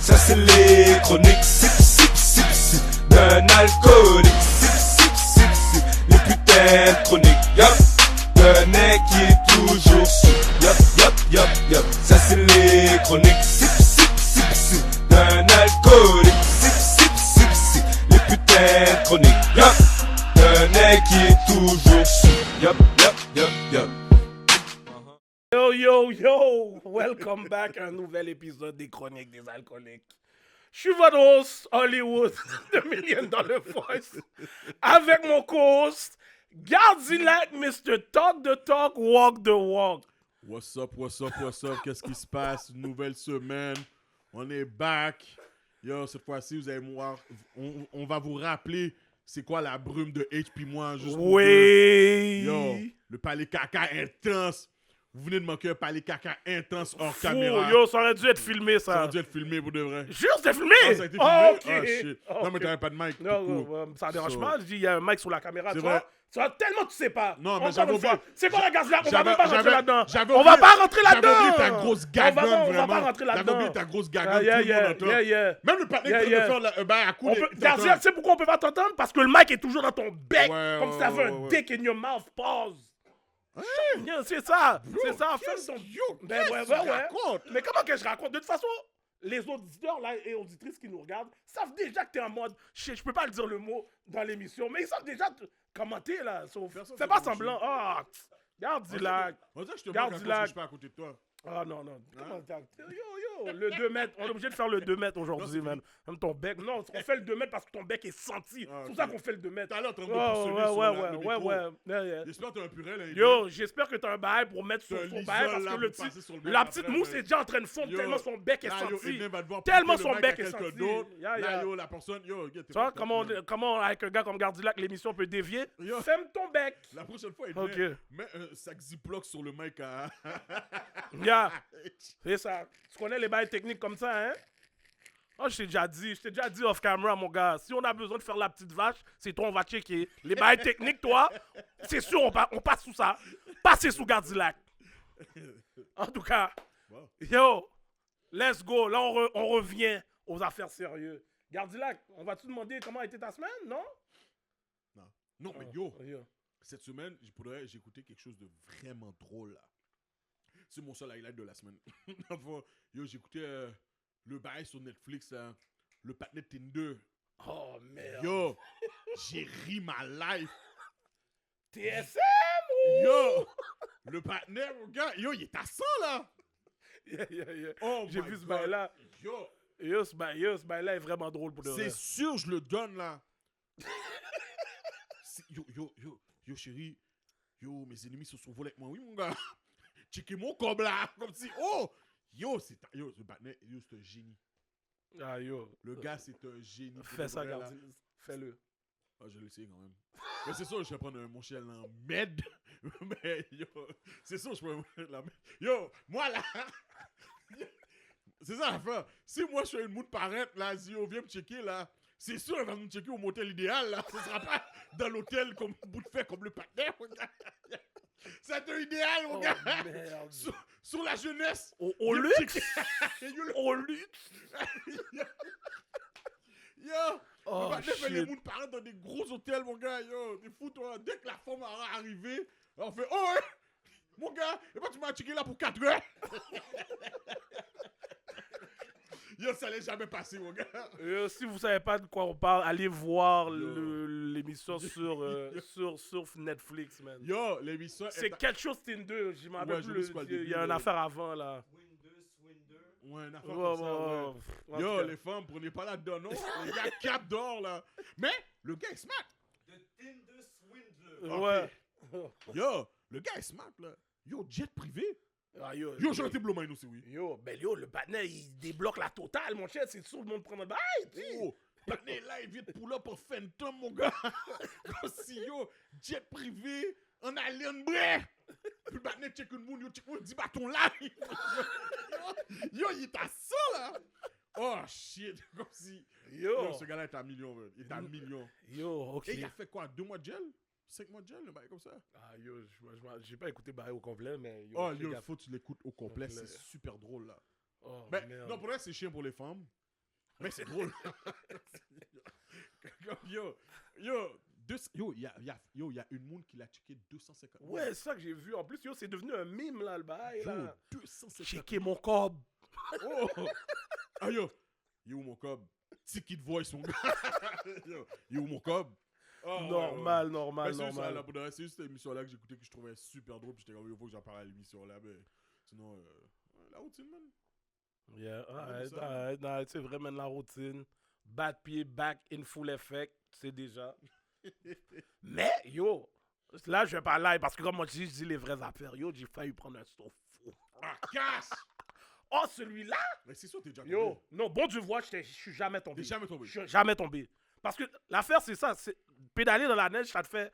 Ça c'est les chroniques sip sip sip sip d'un alcoolique. Sip sip sip sip les putains de chroniques. Yup, d'un mec qui est toujours sous. Yup yup yup yup. Ça c'est les chroniques sip sip sip sip d'un alcoolique. Sip sip sip sip les putains de chroniques. Yup, d'un mec qui est toujours sous. Yup yup yup yup. Yo, yo, yo! Welcome back à un nouvel épisode des Chroniques des Alcooliques. Je suis votre host, Hollywood, de Million Dollar Voice, avec mon co-host, Gardilac, Mr. Talk the Talk, Walk the Walk. What's up, what's up, what's up? Qu'est-ce qui se passe? Une nouvelle semaine. On est back. Yo, cette fois-ci, vous allez voir, on va vous rappeler c'est quoi la brume de HP moi. Juste pour Oui! yo, le palais caca intense. Vous venez de manquer un palais caca intense hors Fou, caméra. yo, ça aurait dû être filmé, Ça ça. aurait dû être filmé pour de vrai. Juste, c'était filmé? Ah, ça a été filmé? Oh, ok. Ah, shit. Oh, Non, mais ok. t'avais pas de mic. Non, tout court. ça dérange So, pas. Je dis, il y a un mic sur la caméra, C'est tu vrai. vois. Tu vois, tellement tu sais pas. Non, mais Encore j'avais une fois. oublié. C'est quoi la Gardilac? On va J'avais- même pas rentrer j'avais- là-dedans. j'avais On va oublié- pas rentrer là-dedans. J'avais oublié ta grosse gagonne, On va vraiment. pas rentrer J'avais là-dedans. oublié ta grosse gagonne, Yeah, tout le monde yeah, entend. yeah, yeah. Même le patin Yeah, qui yeah. veut faire un bail à coup. Gardilac, tu sais pourquoi on peut pas t'entendre? Parce que le mic est toujours dans ton bec. Ouais, Comme si t'avais ouais, un ouais. dick in your mouth. Pause. Yeah, c'est ça. C'est ça. qu'est-ce- Ferme ton... yo, Ben qu'est-ce ouais, que ouais, tu ouais. racontes? Mais comment que je raconte? De toute façon, les auditeurs là, et auditrices qui nous regardent savent déjà que t'es en mode... Je peux pas le dire le mot dans l'émission, mais ils savent déjà commenter là. So, Personne fais sait pas comment semblant. Ah, Gardilac. On dirait que je te Garde manque du lac. quand je suis pas à côté de toi. Ah non, non. Comment yo, le 2 mètres. On est obligé de faire le 2 mètres aujourd'hui, man. Même ton bec. Non, on fait le 2 mètres parce que ton bec est senti. Ah, C'est pour ok. ça qu'on fait le 2 mètres. T'as l'air en train de Oh, me positionner sur le micro. ouais. J'espère que t'as un purée là. Yo, j'espère que t'as un bail pour mettre sur T'as un son lisol, bail parce là, que le pour passer sur le petit, mic la après, petite mousse mais- est déjà en train de fondre Yo, tellement son bec est là, yo, senti. Edna va devoir Tellement piquer son le mic bec à est quelqu'un senti. d'autre. Yeah, Là, yeah. yo, la personne, yo, t'es Tu vois pas capable. comment avec un gars comme Gardilac l'émission peut dévier? Yo. Ferme ton bec. La prochaine fois, Edna, Ok. mets un sac Ziploc sur le mic à... Yeah, c'est ça. Tu connais les bails techniques comme ça, hein? Oh, je t'ai déjà dit off camera, mon gars. Si on a besoin de faire la petite vache, c'est toi, on va checker. Les bails techniques, toi, c'est sûr, on passe sous ça. Passez sous Gardilac. En tout cas, Wow. yo, let's go. Là, on revient aux affaires sérieuses. Gardilac, on va-tu demander comment a été ta semaine, non? Non, mais yo, Yo. cette semaine, j'ai écouté quelque chose de vraiment drôle, là. C'est mon seul highlight de la semaine. Enfin, yo, j'ai écouté le bail sur Netflix, le patinet Tinder. Oh, merde. Yo, j'ai ri ma life. TSM Yo, le partenaire, mon gars, yo, il est à 100, là. Yeah. Oh J'ai my vu ce God. bail-là. Yo, Yo, ce bail-là est vraiment drôle pour de vrai. c'est sûr, je le donne, là. Yo, chérie. Yo, mes ennemis se sont volés avec moi. Oui, mon gars. Checkez mon cob, là. Comme si, oh. Yo, le partenaire, yo, c'est un génie. Ah, yo. Le gars, c'est un génie. Fais ça, Pour de vrai, là. Gardilac. Fais-le. Ah, je vais essayer quand même. Mais c'est sûr, je vais prendre mon chien en med. Mais yo, c'est sûr, je peux la med. Yo, moi là. C'est ça l'affaire. Si moi je fais une mood paraître là, si on vient me checker là, c'est sûr, elle va me checker au motel idéal là. Ce sera pas dans l'hôtel comme bout de fait comme le partenaire, mon gars. C'est un idéal, mon Oh, gars. merde. Sur la jeunesse. Au Viens me luxe? checker. Yo, Au luxe? Yo, Oh, le partenaire fait les shit. mouns paraître dans des gros hôtels, mon gars. Yo, t'es fou, toi. Dès que la femme aura arrivé, on fait oh, ouais, mon gars, et pas tu m'as checké là pour 4 heures. Yo, ça allait jamais passer, mon gars. Si vous savez pas de quoi on parle, allez voir Yo. l'émission sur Netflix, man. Yo, l'émission. C'est quelque chose Tinder, je m'en Ouais, rappelle je plus. sais pas le Il y début, a une là. affaire avant, là. Ouais, une affaire Ouais, comme ça, ouais, ouais. ouais. En tout Yo, cas. les femmes, prenez pas là-dedans, non? Les gars capent dehors, là. Mais, le gars est smart. Ouais. Yo, le gars est smart, là. Yo, jet privé. Ah, yo, Yo, j'aurais été Blomine aussi, oui. Yo, ben yo, le partenaire, il débloque la totale, mon cher. C'est sûr, le monde prend un bail, tu sais. Oh, Patney là, il vient de pull up pour Phantom, mon gars. Comme si, yo, jet privé, en alien bray. Puis Patney check une moune, yo, check une 10 bâtons live. Yo, il est à ça, là. Oh, shit. Comme si. Yo, ce gars-là est à million, man. Il est à million. Yo, ok. Et il a fait quoi? 2 mois de gel? 5 mois de gel, le bail comme ça? Ah, yo, j'ai pas écouté Barry au complet, mais yo. Oh, fais yo, il gaffe. faut que tu l'écoutes au complet. Complet. C'est super drôle, là. Oh, Mais merde. non, pour vrai, c'est chiant pour les femmes. Mais c'est drôle. Yo, il y a une monde qui l'a checké 250 000. Ouais, c'est ça que j'ai vu. En plus, yo, c'est devenu un mime, là, le bail, Yo, là. 250 000. Checker mon cob. Oh! Ah yo! Yo mon cob? Ticket voice mon gars! Yo mon cob? Oh, Normal, ouais. normal, Mais c'est juste, normal. là, pour de vrai, c'est juste cette émission-là que j'écoutais que je trouvais super drôle. Puis j'étais comme, il faut que j'en parle à l'émission là. Mais sinon, la routine, man. Yeah, Ouais, ça. alright, c'est vraiment la routine. Bat pied, back in full effect, c'est déjà. Mais, yo, là, je vais pas live parce que comme moi, je dis les vraies affaires. Yo, j'ai failli prendre un saut fou. Ah, casse! Oh, celui-là? Mais c'est sûr, t'es déjà tombé. Yo, non, bon Dieu voit, je suis jamais tombé. T'es jamais tombé. Je suis jamais tombé. Parce que l'affaire, c'est ça. Pédaler dans la neige, ça te fait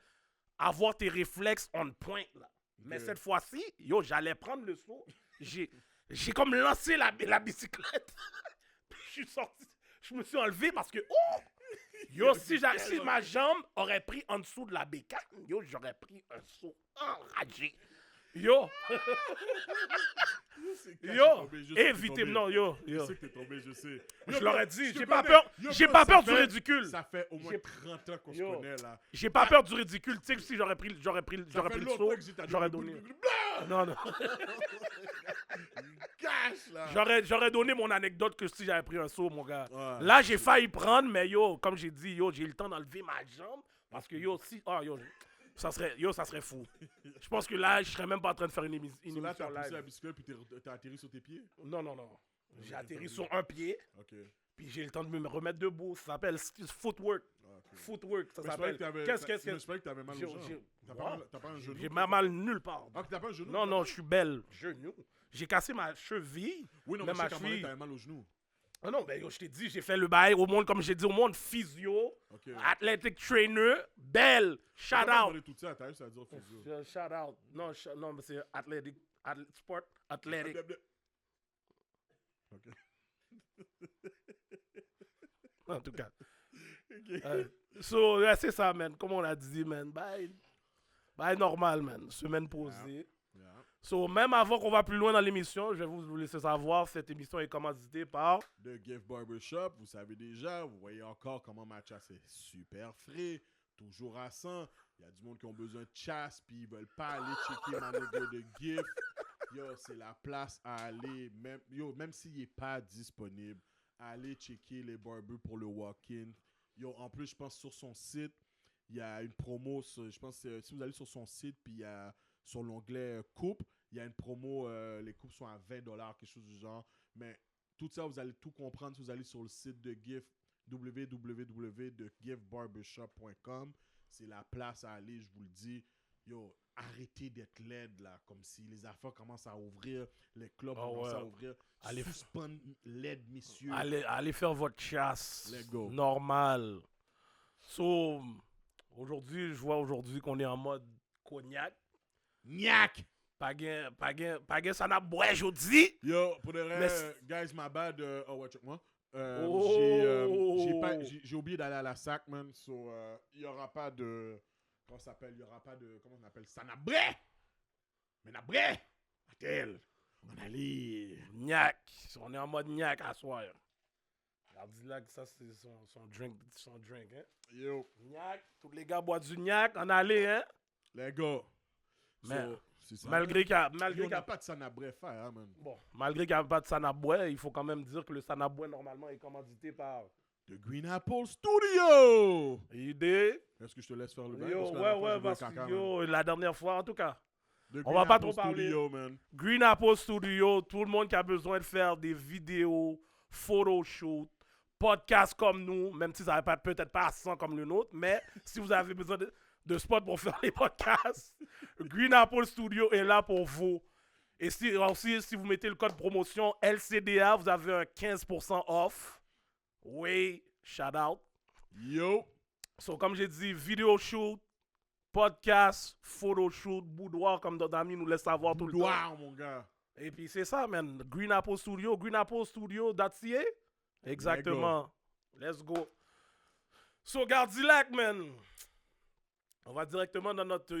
avoir tes réflexes on point, là. Mais cette fois-ci, yo, j'allais prendre le saut. J'ai comme lancé la bicyclette. Puis je suis sorti. Je me suis enlevé parce que, oh! Yo, si ma jambe aurait pris en dessous de la bécane, yo, j'aurais pris un saut enragé. Yo! Yo! Évitez, non, yo. Je sais que t'es tombé, je sais. Je l'aurais dit, je j'ai te pas connais. peur. Yo, J'ai bro, pas ça peur du fait- ridicule. Ça fait au moins J'ai- 30 ans qu'on se Yo. connaît là. J'ai pas peur du ridicule. Tu sais que si j'aurais pris Ça le fait saut, longtemps que j'étais j'aurais donné. Non, non. Cache là. J'aurais donné mon anecdote que si j'avais pris un saut, mon gars. Ouais. Là, j'ai failli prendre, mais yo, comme j'ai dit, yo, j'ai eu le temps d'enlever ma jambe. Parce que yo, si. Oh, yo, ça serait fou. Je pense que là, je serais même pas en train de faire une So là, émission t'as poussé la live. bicyclette puis t'as atterri sur tes pieds? Non, non, non. J'ai atterri sur un pied, Ok. puis j'ai eu le temps de me remettre debout. Ça s'appelle footwork. Ok. Footwork, ça Mais s'appelle. Qu'est-ce Qu'est-ce que. J'espère que t'avais mal J'ai- au genou. j'ai- T'as pas un genou? J'ai mal nulle part. Ah, t'as pas un genou? Non, non, je suis belle. Genou. J'ai cassé ma cheville. Oui, non, mais mais ma je sais qu'à un moment donné, cheville. t'avais mal au genou. Ah non, ben yo, je t'ai dit, j'ai fait le bail au monde, comme j'ai dit au monde, physio, Ok. athletic trainer, belle, shout T'as pas out. demandé tout ça, t'as juste à dire physio. Shout out. Non, non, mais c'est athletic, sport, athletic. Ok. En tout cas. Ok. So, yeah, c'est ça, man. Comme on a dit, man. Bye normal, man. Semaine posée. Yeah. So, même avant qu'on va plus loin dans l'émission, je vais vous laisser savoir, cette émission est commanditée par... The Gift Barbershop, vous savez déjà, vous voyez encore comment ma chasse est super frais, toujours à 100. Il y a du monde qui ont besoin de chasse, puis ils veulent pas aller checker ma nigga de Gift. Yo, c'est la place à aller, même s'il n'est pas disponible, allez checker les barbers pour le walk-in. Yo, en plus, je pense sur son site, il y a une promo, je pense que si vous allez sur son site, puis il y a sur l'onglet coupe, il y a une promo, les coupes sont à $20, quelque chose du genre. Mais tout ça, vous allez tout comprendre si vous allez sur le site de Gift, www.giftbarbershop.com. C'est la place à aller, je vous le dis. Yo, arrêtez d'être laide, là, comme si les affaires commencent à ouvrir, les clubs commencent à ouvrir. Allez, suspendre l'aide, messieurs. Allez faire votre chasse. Let's go. Normal. So, aujourd'hui, je vois qu'on est en mode cognac. Niac! Pas gain, ça n'a boire aujourd'hui. Yo, pour de vrai, Mais guys, my bad. Oh, ouais, check moi. Oh. J'ai oublié d'aller à la SAC, man. So, il n'y aura pas de. Comment ça s'appelle? Il n'y aura pas de. Comment on appelle ça? Nabré! Mais nabré! Attends. On allait. Niac. On est en mode niac à soir. Regardez là que ça, c'est son drink, hein. Yo, Niac. Tous les gars boivent du niac. On allait, hein. les gars. Mais, c'est ça. malgré qu'il y a... On n'a pas de sanabré faire, hein, man. Bon, malgré qu'il n'y a pas de sanaboué, il faut quand même dire que le sanaboué, normalement, est commandité par... The Green Apple Studio! Idée. Est-ce que je te laisse faire le bail? Yo, Parce que la dernière fois, ouais, j'ai bu parce le caca, que yo, la dernière fois, en tout cas, The on Green va pas Apple trop parler. Studio, man. Green Apple Studio, tout le monde qui a besoin de faire des vidéos, photoshoot, podcasts comme nous, même si ça va peut-être pas à 100 comme le nôtre, mais si vous avez besoin de spots pour faire les podcasts, Green Apple Studio est là pour vous. Et si vous mettez le code promotion LCDA, vous avez un 15% off. Oui, shout out. Yo! So, comme j'ai dit, vidéo shoot, podcast, photoshoot, boudoir, comme notre ami nous laisse savoir tout le temps. Boudoir, mon gars. Et puis c'est ça, man. Green Apple Studio, greenapplestudio.ca. Exactement. Let's go. So, Gardilac, man. On va directement dans notre...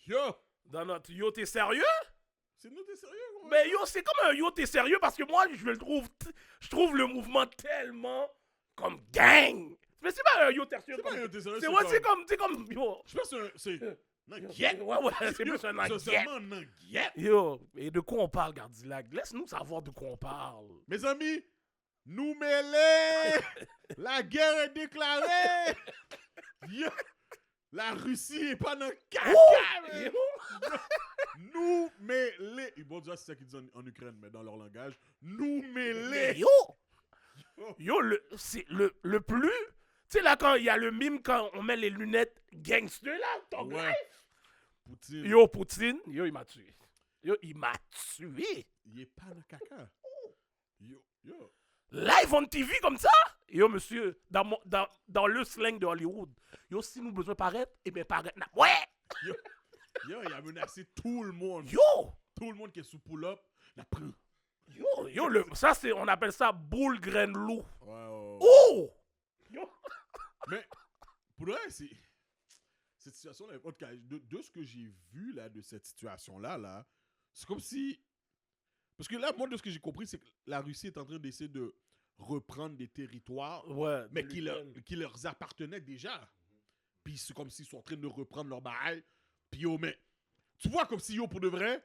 Yo! Yo, t'es sérieux? C'est nous, t'es sérieux, gros? Mais yo, c'est comme un yo, t'es sérieux parce que moi, je trouve le mouvement tellement comme gang. Mais c'est pas un yo, t'es sérieux. C'est pas un yo, t'es sérieux, C'est comme, yo. Je pense que c'est... Nanguette. Ouais, c'est plus un C'est nanguette. seulement Nanguette. Yo, et de quoi on parle, Gardilac? Laisse-nous savoir de quoi on parle. Mes amis, nous mêlés! La guerre est déclarée! Yo, la Russie est pas dans le caca! man. Nous mêlés! Ils vont dire c'est ça qu'ils disent en Ukraine, mais dans leur langage. Nous mêlés! Mais yo, c'est le plus... Tu sais, là, quand il y a le mime, quand on met les lunettes gangster, là, ton Ouais. life. Poutine, Yo, Poutine, yo, il m'a tué. Yo, il m'a tué. il est pas dans le caca. Yo. Live on TV comme ça? Yo, monsieur, dans le slang de Hollywood, yo, si nous besoin paraître, eh bien, paraître. Ouais! Yo, il a menacé tout le monde. Yo! Tout le monde qui est sous pull-up, la pris. Yo, ça, on appelle ça boule graine loup. Ouais. Oh! Yo! Mais, pour le reste, cette situation-là, en tout cas, de ce que j'ai vu, là, de cette situation-là, là, c'est comme si... Parce que là, moi, de ce que j'ai compris, c'est que la Russie est en train d'essayer de reprendre des territoires, Ouais. mais qui leur appartenaient déjà. Puis c'est comme s'ils sont en train de reprendre leur bail. Puis yo, mais... Tu vois, comme si, yo, pour de vrai,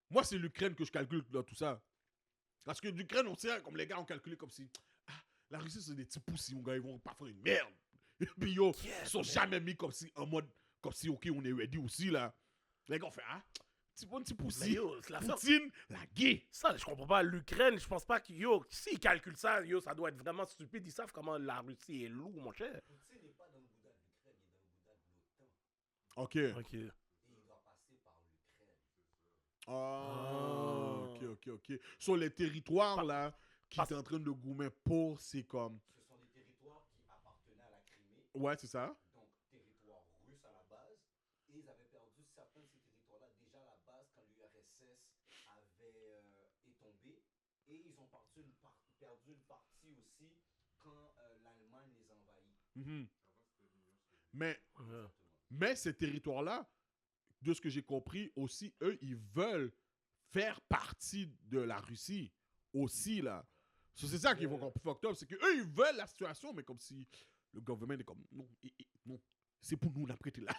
moi, c'est l'Ukraine que je calcule dans tout ça. Parce que l'Ukraine, on sait, comme les gars ont calculé comme si... Ah, la Russie, c'est des petits poussis, mon gars, ils vont pas faire une merde. Et puis yo, ils sont jamais mis comme si, en mode, comme si, ok, on est ready aussi, là. Les gars ont fait, ah, petit poussi. Yo, c'est la Poutine, la gué. Ça, je comprends pas. L'Ukraine, je pense pas que, yo, s'ils calculent ça, yo, ça doit être vraiment stupide. Ils savent comment la Russie est lourde, mon cher. Poutine n'est pas dans le Bouddha de l'Ukraine, il est dans le Bouddha de l'OTAN. Ok. Ok. Et il doit passer par l'Ukraine. Ok. Sur les territoires, là, qui étaient en train de goumer pour, c'est comme... Ce sont des territoires qui appartenaient à la Crimée, Ouais, c'est ça. donc territoire russe à la base. Et ils avaient perdu certains de ces territoires-là déjà à la base quand l'URSS avait est tombé. Et ils ont perdu une partie aussi quand l'Allemagne les envahit. Mhm. Mais, Ouais. mais ces territoires-là, de ce que j'ai compris aussi, eux, ils veulent faire partie de la Russie aussi, là. So, c'est ça qui est encore plus fucked up, c'est qu'eux, ils veulent la situation, mais comme si le gouvernement est comme, non, non, c'est pour nous, on a prêté là,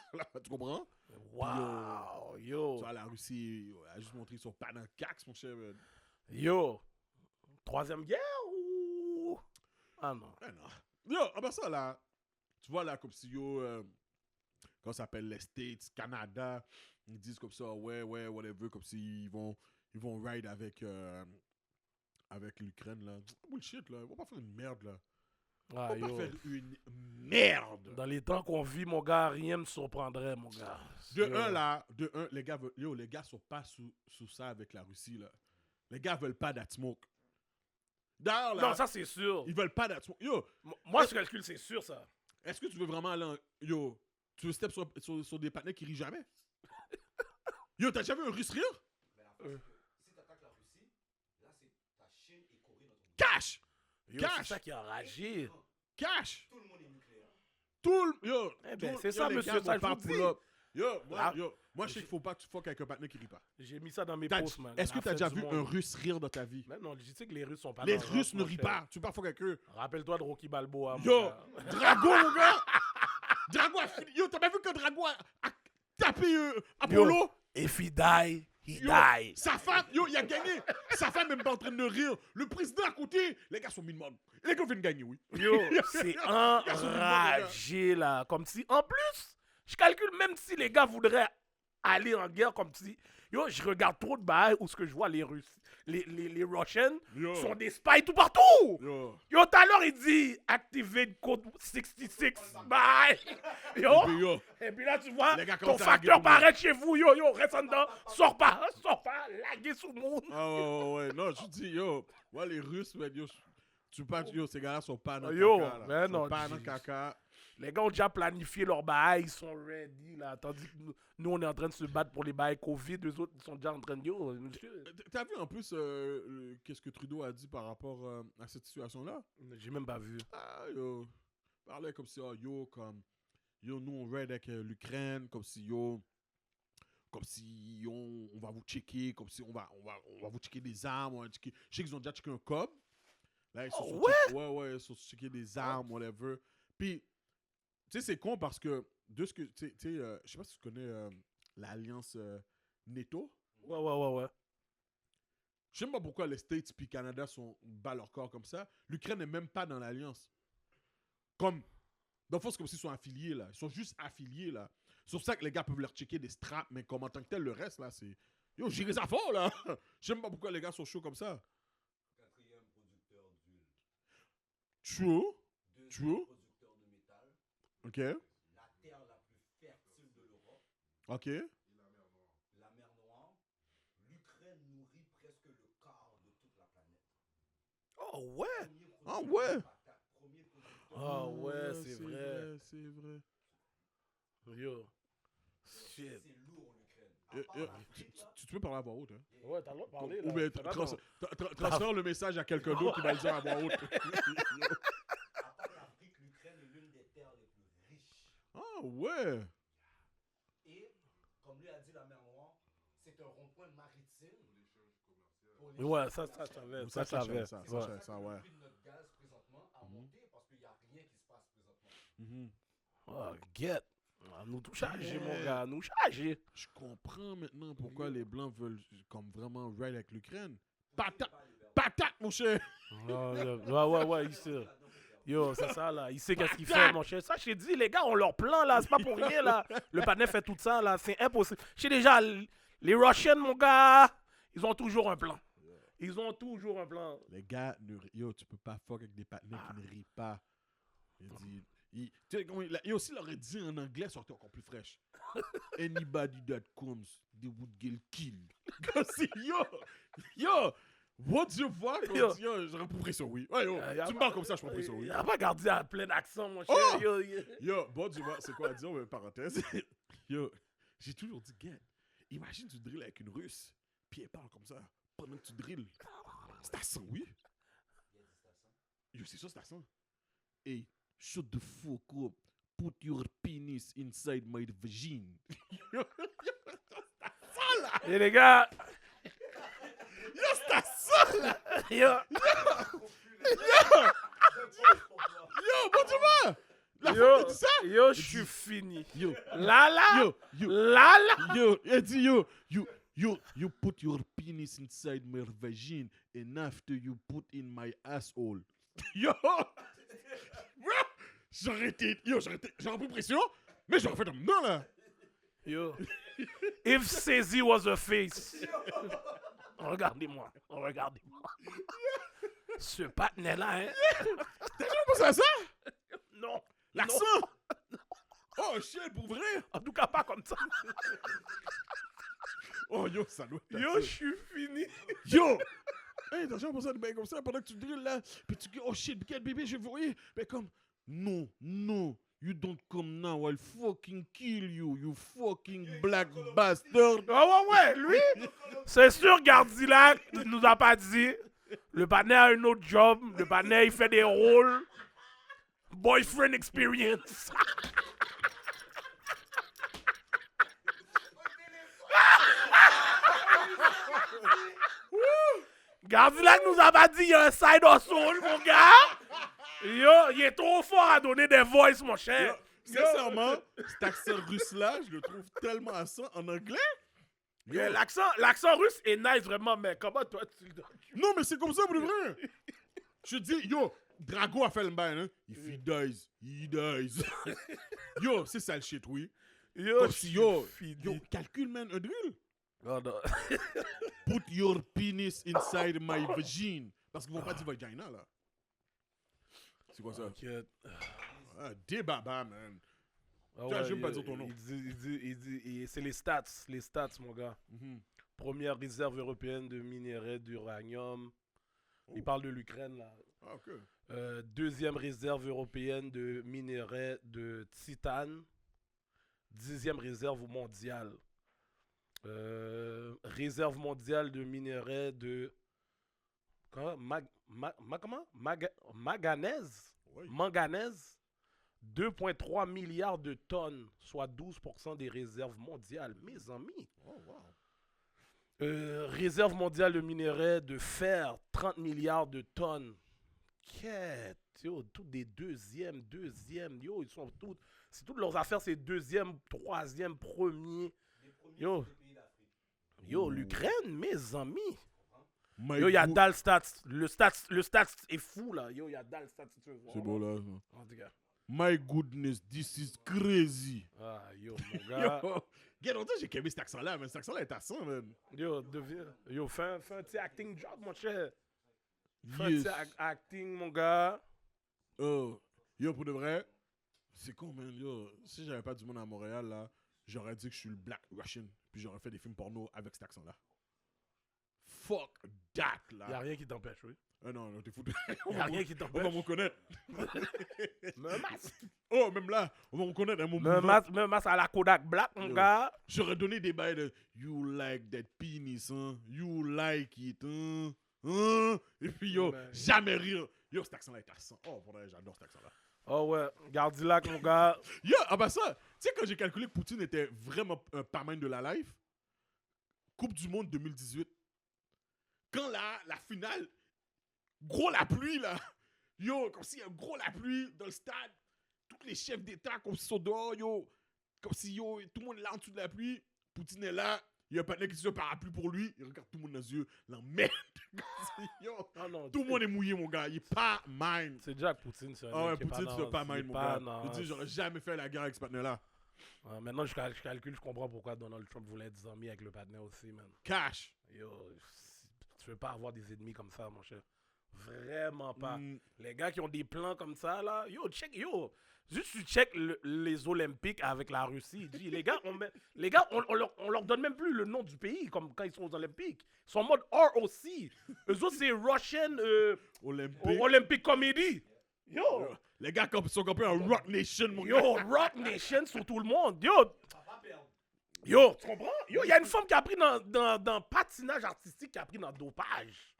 tu comprends? Wow, yo. Tu vois, la Russie a juste montré son pas dans le cax, mon cher. Yo. Troisième guerre ou... Ah non. Ah non. Yo, après ça, là, tu vois, là, comme si, yo, quand ça s'appelle les States, Canada, ils disent comme ça, ouais, whatever, comme s'ils vont ride avec l'Ukraine, là. Bullshit, là. Ils vont pas faire une merde, là. Ah, Ils vont yo. pas faire une merde. Dans les temps qu'on vit, mon gars, rien ne me surprendrait, mon gars. De Yo. un, les gars sont pas sous ça avec la Russie, là. Les gars veulent pas that smoke. D'ailleurs, là, Non, ça, c'est sûr. ils veulent pas that smoke. Yo, Moi, je calcule, c'est sûr, ça. est-ce que tu veux vraiment aller en... Yo, tu veux step sur des partenaires qui rient jamais? Yo, t'as déjà vu un Russe rire? Mais la force, c'est que si tu attaques la Russie, là, c'est ta Chine et Corée dans ton dos. Cash! Yo, Cash. c'est ça qui a enragé. Cash! Tout le monde est nucléaire. Yo, Eh ben, tout- c'est yo, ça, les monsieur, gars ça, vont pas je vous pull dis. up. Là, Moi, je sais qu'il faut pas que tu fuck avec un partenaire qui rit pas. J'ai mis ça dans mes T'as- posts, man. Est-ce que La t'as fête déjà du vu monde. un Russe rire dans ta vie? Mais non, je sais que les Russes sont pas Les dans le Russes rap, ne mon rient cher. pas. Tu peux pas fuck avec eux. Rappelle-toi de Rocky Balboa, mon Yo, gars. Drago, mon gars! Drago a fini. Yo, t'as pas vu que Drago a tapé Apollo? If he die, he Yo, die. sa femme, yo, il a gagné. Sa femme est même pas en train de rire. Le président à côté, les gars sont mis de mode. Les gars viennent gagner, oui. Yo, c'est enragé, là. Comme si, en plus, je calcule même si les gars voudraient aller en guerre, comme si, yo, je regarde trop de bails où ce que je vois les Russes, les Russians Yo. sont des spies tout partout. Yo. Yo, tout à l'heure, il dit activate code 66. Bye. Yo. Et puis, yo. Et puis là, tu vois, Les gars ton commencent à facteur laguer tout le monde. paraît chez vous. Yo, reste en dedans. Sors pas, laguer sous le monde. Ah ouais. Non, je dis, yo. Moi, les Russes, man, yo. Tu pas, yo, ces gars-là sont pas dans le Yo, caca. Là. mais Ils non, sont pas dans le je- caca. Les gars ont déjà planifié leur bail, ils sont ready, là. Tandis que nous, on est en train de se battre pour les bails Covid. Eux autres, ils sont déjà en train de dire, oh, monsieur. T'as vu en plus qu'est-ce que Trudeau a dit par rapport à cette situation-là? J'ai même pas vu. Ah, yo. Parlait comme si, oh, yo, nous, on raid avec l'Ukraine, comme comme si on va vous checker, comme si on va vous checker des armes. On va checker. Je sais qu'ils ont déjà checké un cob. Là, ils se sont ouais, ils sont checké des armes, whatever. Puis, tu sais, c'est con parce que, de ce que, tu sais, je sais pas si tu connais l'alliance NATO. Ouais. Je sais pas pourquoi les States puis Canada sont bas leur corps comme ça. L'Ukraine n'est même pas dans l'alliance. Comme, dans le fond, c'est comme s'ils sont affiliés, là. Ils sont juste affiliés, là. C'est pour ça que les gars peuvent leur checker des straps, mais comme en tant que tel, le reste, là, c'est... Yo, j'irai ça fort, là. Je sais même pas pourquoi les gars sont chauds comme ça. 4e producteur d'huile. True. 2e producteur de métal. OK. La terre la plus fertile de l'Europe. OK. La mer Noire. L'Ukraine nourrit presque le quart de toute la planète. Oh, ouais. Ah, ouais. Premier producteur. Ah, ouais, c'est vrai. C'est vrai. Yo. Shit. C'est lourd, l'Ukraine. Tu peux parler à voix haute, hein? Ouais, t'as le droit de parler, Ou bien transfère le message à quelqu'un d'autre qui va le dire à voix haute. À part l'Afrique, l'Ukraine est l'une des terres les plus riches. Ah, ouais. Et, comme lui a dit, la mer Noire, c'est un rond-point maritime. Pour les Ouais, échanges ça savait. Ça, Ça savait. ça, Ouais. ça, C'est ça, pour ça que ouais. le prix de notre gaz présentement a monté parce qu'il n'y a rien qui se passe présentement. Mhm. Oh, get. Ah, nous tout chargé, mon gars. Nous chargé. Je comprends maintenant pourquoi les Blancs veulent comme vraiment ride avec l'Ukraine. Patate, mon cher. Ouais, il sait. Yo, c'est ça, là. Il sait qu'est-ce qu'il fait, mon cher. Ça, je t'ai dit, les gars ont leur plan, là. C'est pas pour rien, là. Le panel fait tout ça, là. C'est impossible. Je sais déjà, les Russians, mon gars, ils ont toujours un plan. Ils ont toujours un plan. Les gars, yo, tu peux pas fuck avec des partenaires qui ne rient pas. Tu sais, il aussi leur a dit en anglais, sortait encore plus fraîche. Anybody that comes, they would get killed. Comme si, yo, what you vois, comme si, yo, j'aurais pas pression, oui. Ouais, yo, tu me parles comme ça, je prends pression, oui. Il a pas gardé à plein d'accent, mon cher. Oh! Yo. Bon, tu vois, c'est quoi à dire, mais parenthèse. Yo, j'ai toujours dit, gars, imagine tu drilles avec une Russe, puis elle parle comme ça, pendant que tu drilles. C'est à 100, oui. Yo, c'est ça, c'est à 100. Hey, shut the fuck up. Put your penis inside my vagine. Et les gars, Yo, c'est à ça, là. yo, Yo, bon, tu vois. La femme yo, a dit ça. yo, je suis fini. Yo, Là, yo, là. yo, elle dit, you put your penis inside my vagine and after you put in my asshole. Yo, bro, j'aurais pris pression, mais j'aurais fait un non, là. Yo. If Cézi was a face. Regardez-moi. Ce patinet-là, hein. T'as jamais pensé à ça? Non. L'accent? Oh, shit, pour vrai? En tout cas, pas comme ça. Oh, yo, ça doit être Yo, assez. je suis fini. Yo! Hey, t'as jamais pensé à des bails comme ça pendant que tu drilles là? Puis tu dis, oh shit, quel bébé, je vais voir. Mais comme, non, you don't come now, I'll fucking kill you, you fucking black bastard. Ouais, lui, c'est sûr, Gardilac nous a pas dit. Le panel a un autre job. Le panel, il fait des rôles. Boyfriend experience. Gardilac nous a pas dit il y a un side hustle, mon gars. Yo, il est trop fort à donner des voices, mon cher. Sincèrement, cet accent russe-là, je le trouve tellement à ça en anglais. Yo, l'accent russe est nice, vraiment, mais comment toi, tu le donnes? Non, mais c'est comme ça pour le vrai. Je dis, yo, Drago a fait le bail, hein. If he dies, he dies. Yo, c'est ça le shit, oui. Yo, Comme si, yo, fini. calcule, man, un drill. Oh, non. Put your penis inside my vagine. Parce qu'ils vont pas dire vagina, là. C'est quoi ça? T'inquiète. Ah, débaba, man. Ah Tu vois, ouais, j'aime pas dire ton nom. Il dit, c'est les stats, mon gars. Mhm. Première réserve européenne de minerais d'uranium. Il parle de l'Ukraine, là. Ah, ok. Deuxième réserve européenne de minerais de titane. 10e réserve mondiale. Réserve mondiale de minerais de... Comment? Comment? Manganèse? Oui. Manganèse. 2,3 milliards de tonnes, soit 12% des réserves mondiales. Mes amis. Oh, wow. Réserve mondiale de minerais de fer, 30 milliards de tonnes. Quête, yo, toutes des deuxièmes, yo, ils sont toutes, c'est toutes leurs affaires, c'est deuxième, troisième, premier. Les premiers, Yo. c'est les pays d'Afrique. Yo, l'Ukraine, mes amis. My Yo, il y a good- Dalstat, le stats est fou là. Yo, il y a Dalstat, si tu veux voir. C'est beau là. En tout cas. My goodness, this is crazy. Ah, yo, mon gars. Yo, Get longtemps j'ai qu'aimé cet accent-là, mais cet accent-là est accent, man. Yo, fais un petit acting job, mon cher. Fais un Yes. petit acting, mon gars. Oh, yo, pour de vrai, c'est con, man. Yo, si j'avais pas du monde à Montréal, là, j'aurais dit que je suis le Black Russian, puis j'aurais fait des films porno avec cet accent-là. Fuck that, là. Y a rien qui t'empêche, oui. Non, t'es foutu. Y a rien qui On va t'empêche. me connaître. Me masse. Oh, même là, on va me connaître à mon Me mouvement. masse à la Kodak Black, mon Yo. gars. J'aurais donné des bails de You like that penis, hein? You like it, hein? Hein? Et puis, yo, Man. jamais rire. Yo, cet accent-là est accent. Oh, pour vrai, j'adore cet accent-là. Oh ouais, Gardilac, mon gars. Yo, ah bah ça, tu sais, quand j'ai calculé que Poutine était vraiment pas mal de la life, Coupe du Monde 2018, quand la finale, gros la pluie, là, yo, comme s'il y a gros la pluie dans le stade, tous les chefs d'État comme s'ils sont dehors, yo, comme si, yo, tout le monde est là en dessous de la pluie, Poutine est là, il y a un partenaire qui se fait un parapluie pour lui, il regarde tout le monde dans les yeux, l'emmerde. Yo, Ah non, tout le monde est mouillé, mon gars, il est pas mine. C'est Jack Poutine, c'est un Ah ouais, mec qui est Poutine, tu dois pas il est mine, mon pas gars. dans- Il dit, j'aurais jamais fait la guerre avec ce partenaire-là. Ouais, maintenant, je calcule, je comprends pourquoi Donald Trump voulait être amis avec le partenaire aussi, man. Cash. Yo, tu veux pas avoir des ennemis comme ça, mon cher. Vraiment pas. Mm. Les gars qui ont des plans comme ça, là, juste tu check les Olympiques avec la Russie. Il dit, les gars, on leur donne même plus le nom du pays, comme quand ils sont aux Olympiques. Ils sont en mode ROC. Eux autres, c'est Russian Olympique. Olympic Comedy. Yo, Les gars sont compris en Rock Nation, mon yo, gars. Rock Nation sur tout le monde. Yo, Ça va perdre. yo, tu comprends? Yo, il y a une femme qui a pris dans patinage artistique, qui a pris dans dopage.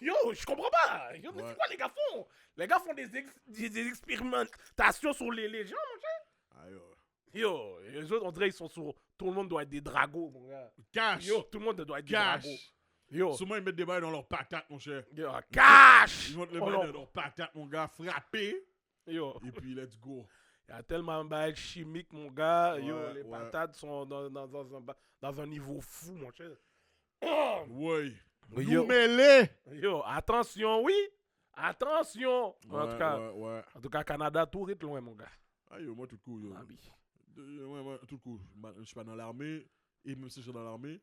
Yo, je comprends pas. Yo, mais Ouais. c'est quoi les gars font? Les gars font des expérimentations sur les gens, mon cher. Aïe, Yo, les autres, on dirait qu'ils sont sur... Tout le monde doit être des dragos, mon gars. Cash. Yo, tout le monde doit être des dragos. Cash. Yo, Souvent, ils mettent des balles dans leurs patates, mon cher. yo, cash! Ils mettent les Oh balles non. dans leurs patates, mon gars. Frapper. Yo, Et puis, let's go. il y a tellement de bails chimiques, mon gars. Yo, Ouais, les ouais. patates sont dans un niveau fou, mon cher. Ouais. Yo. Nous mêlés. Yo, attention, oui. Attention. Ouais. En tout cas, Canada, tout est loin, mon gars. Aïe, moi, tout court, yo. Ah, oui. Ouais, tout court. Je suis pas dans l'armée. Et même si je suis dans l'armée,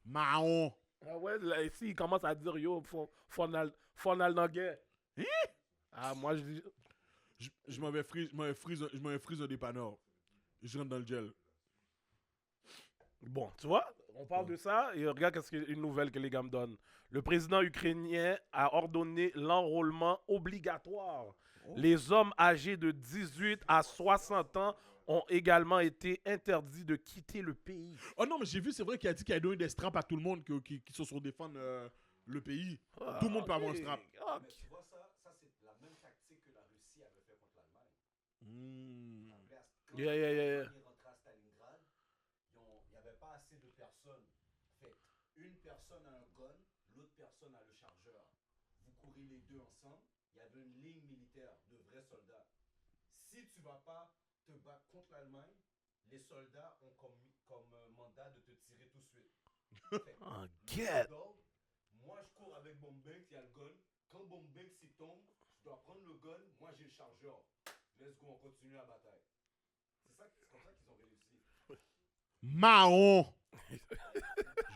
Mahon. Ah ouais, là, ici, il commence à dire, yo, faut aller dans la guerre. Ah, moi, je dis... Je m'avais frise un dépanneur. Je rentre dans le gel. Bon, tu vois, on parle de ça et regarde qu'est-ce une nouvelle que les gars me donnent. Le président ukrainien a ordonné l'enrôlement obligatoire. Les hommes âgés de 18 à 60 ans ont également été interdits de quitter le pays. Oh non, mais j'ai vu, c'est vrai qu'il a dit qu'il a donné des straps à tout le monde qui sont sur défendre le pays. Tout le monde peut avoir un strap. Ah, Mais tu vois, ça c'est la même tactique que la Russie avait fait contre l'Allemagne. Hmm. Quand Yeah. l'Allemagne est rentrée à Stalingrad, il n'y avait pas assez de personnes. Fait une personne a un gun, l'autre personne a le chargeur. Vous courez les deux ensemble, il y avait une ligne militaire de vrais soldats. Si tu ne vas pas te battre contre l'Allemagne, les soldats ont comme mandat de te tirer tout de suite. Fait que, Ah, get. d'ordre, moi je cours avec Bombex, il y a le gun. Quand Bombex il tombe, je dois prendre le gun, moi j'ai le chargeur. Let's go, on continue la bataille. C'est comme ça qu'ils ont réussi. Mahon.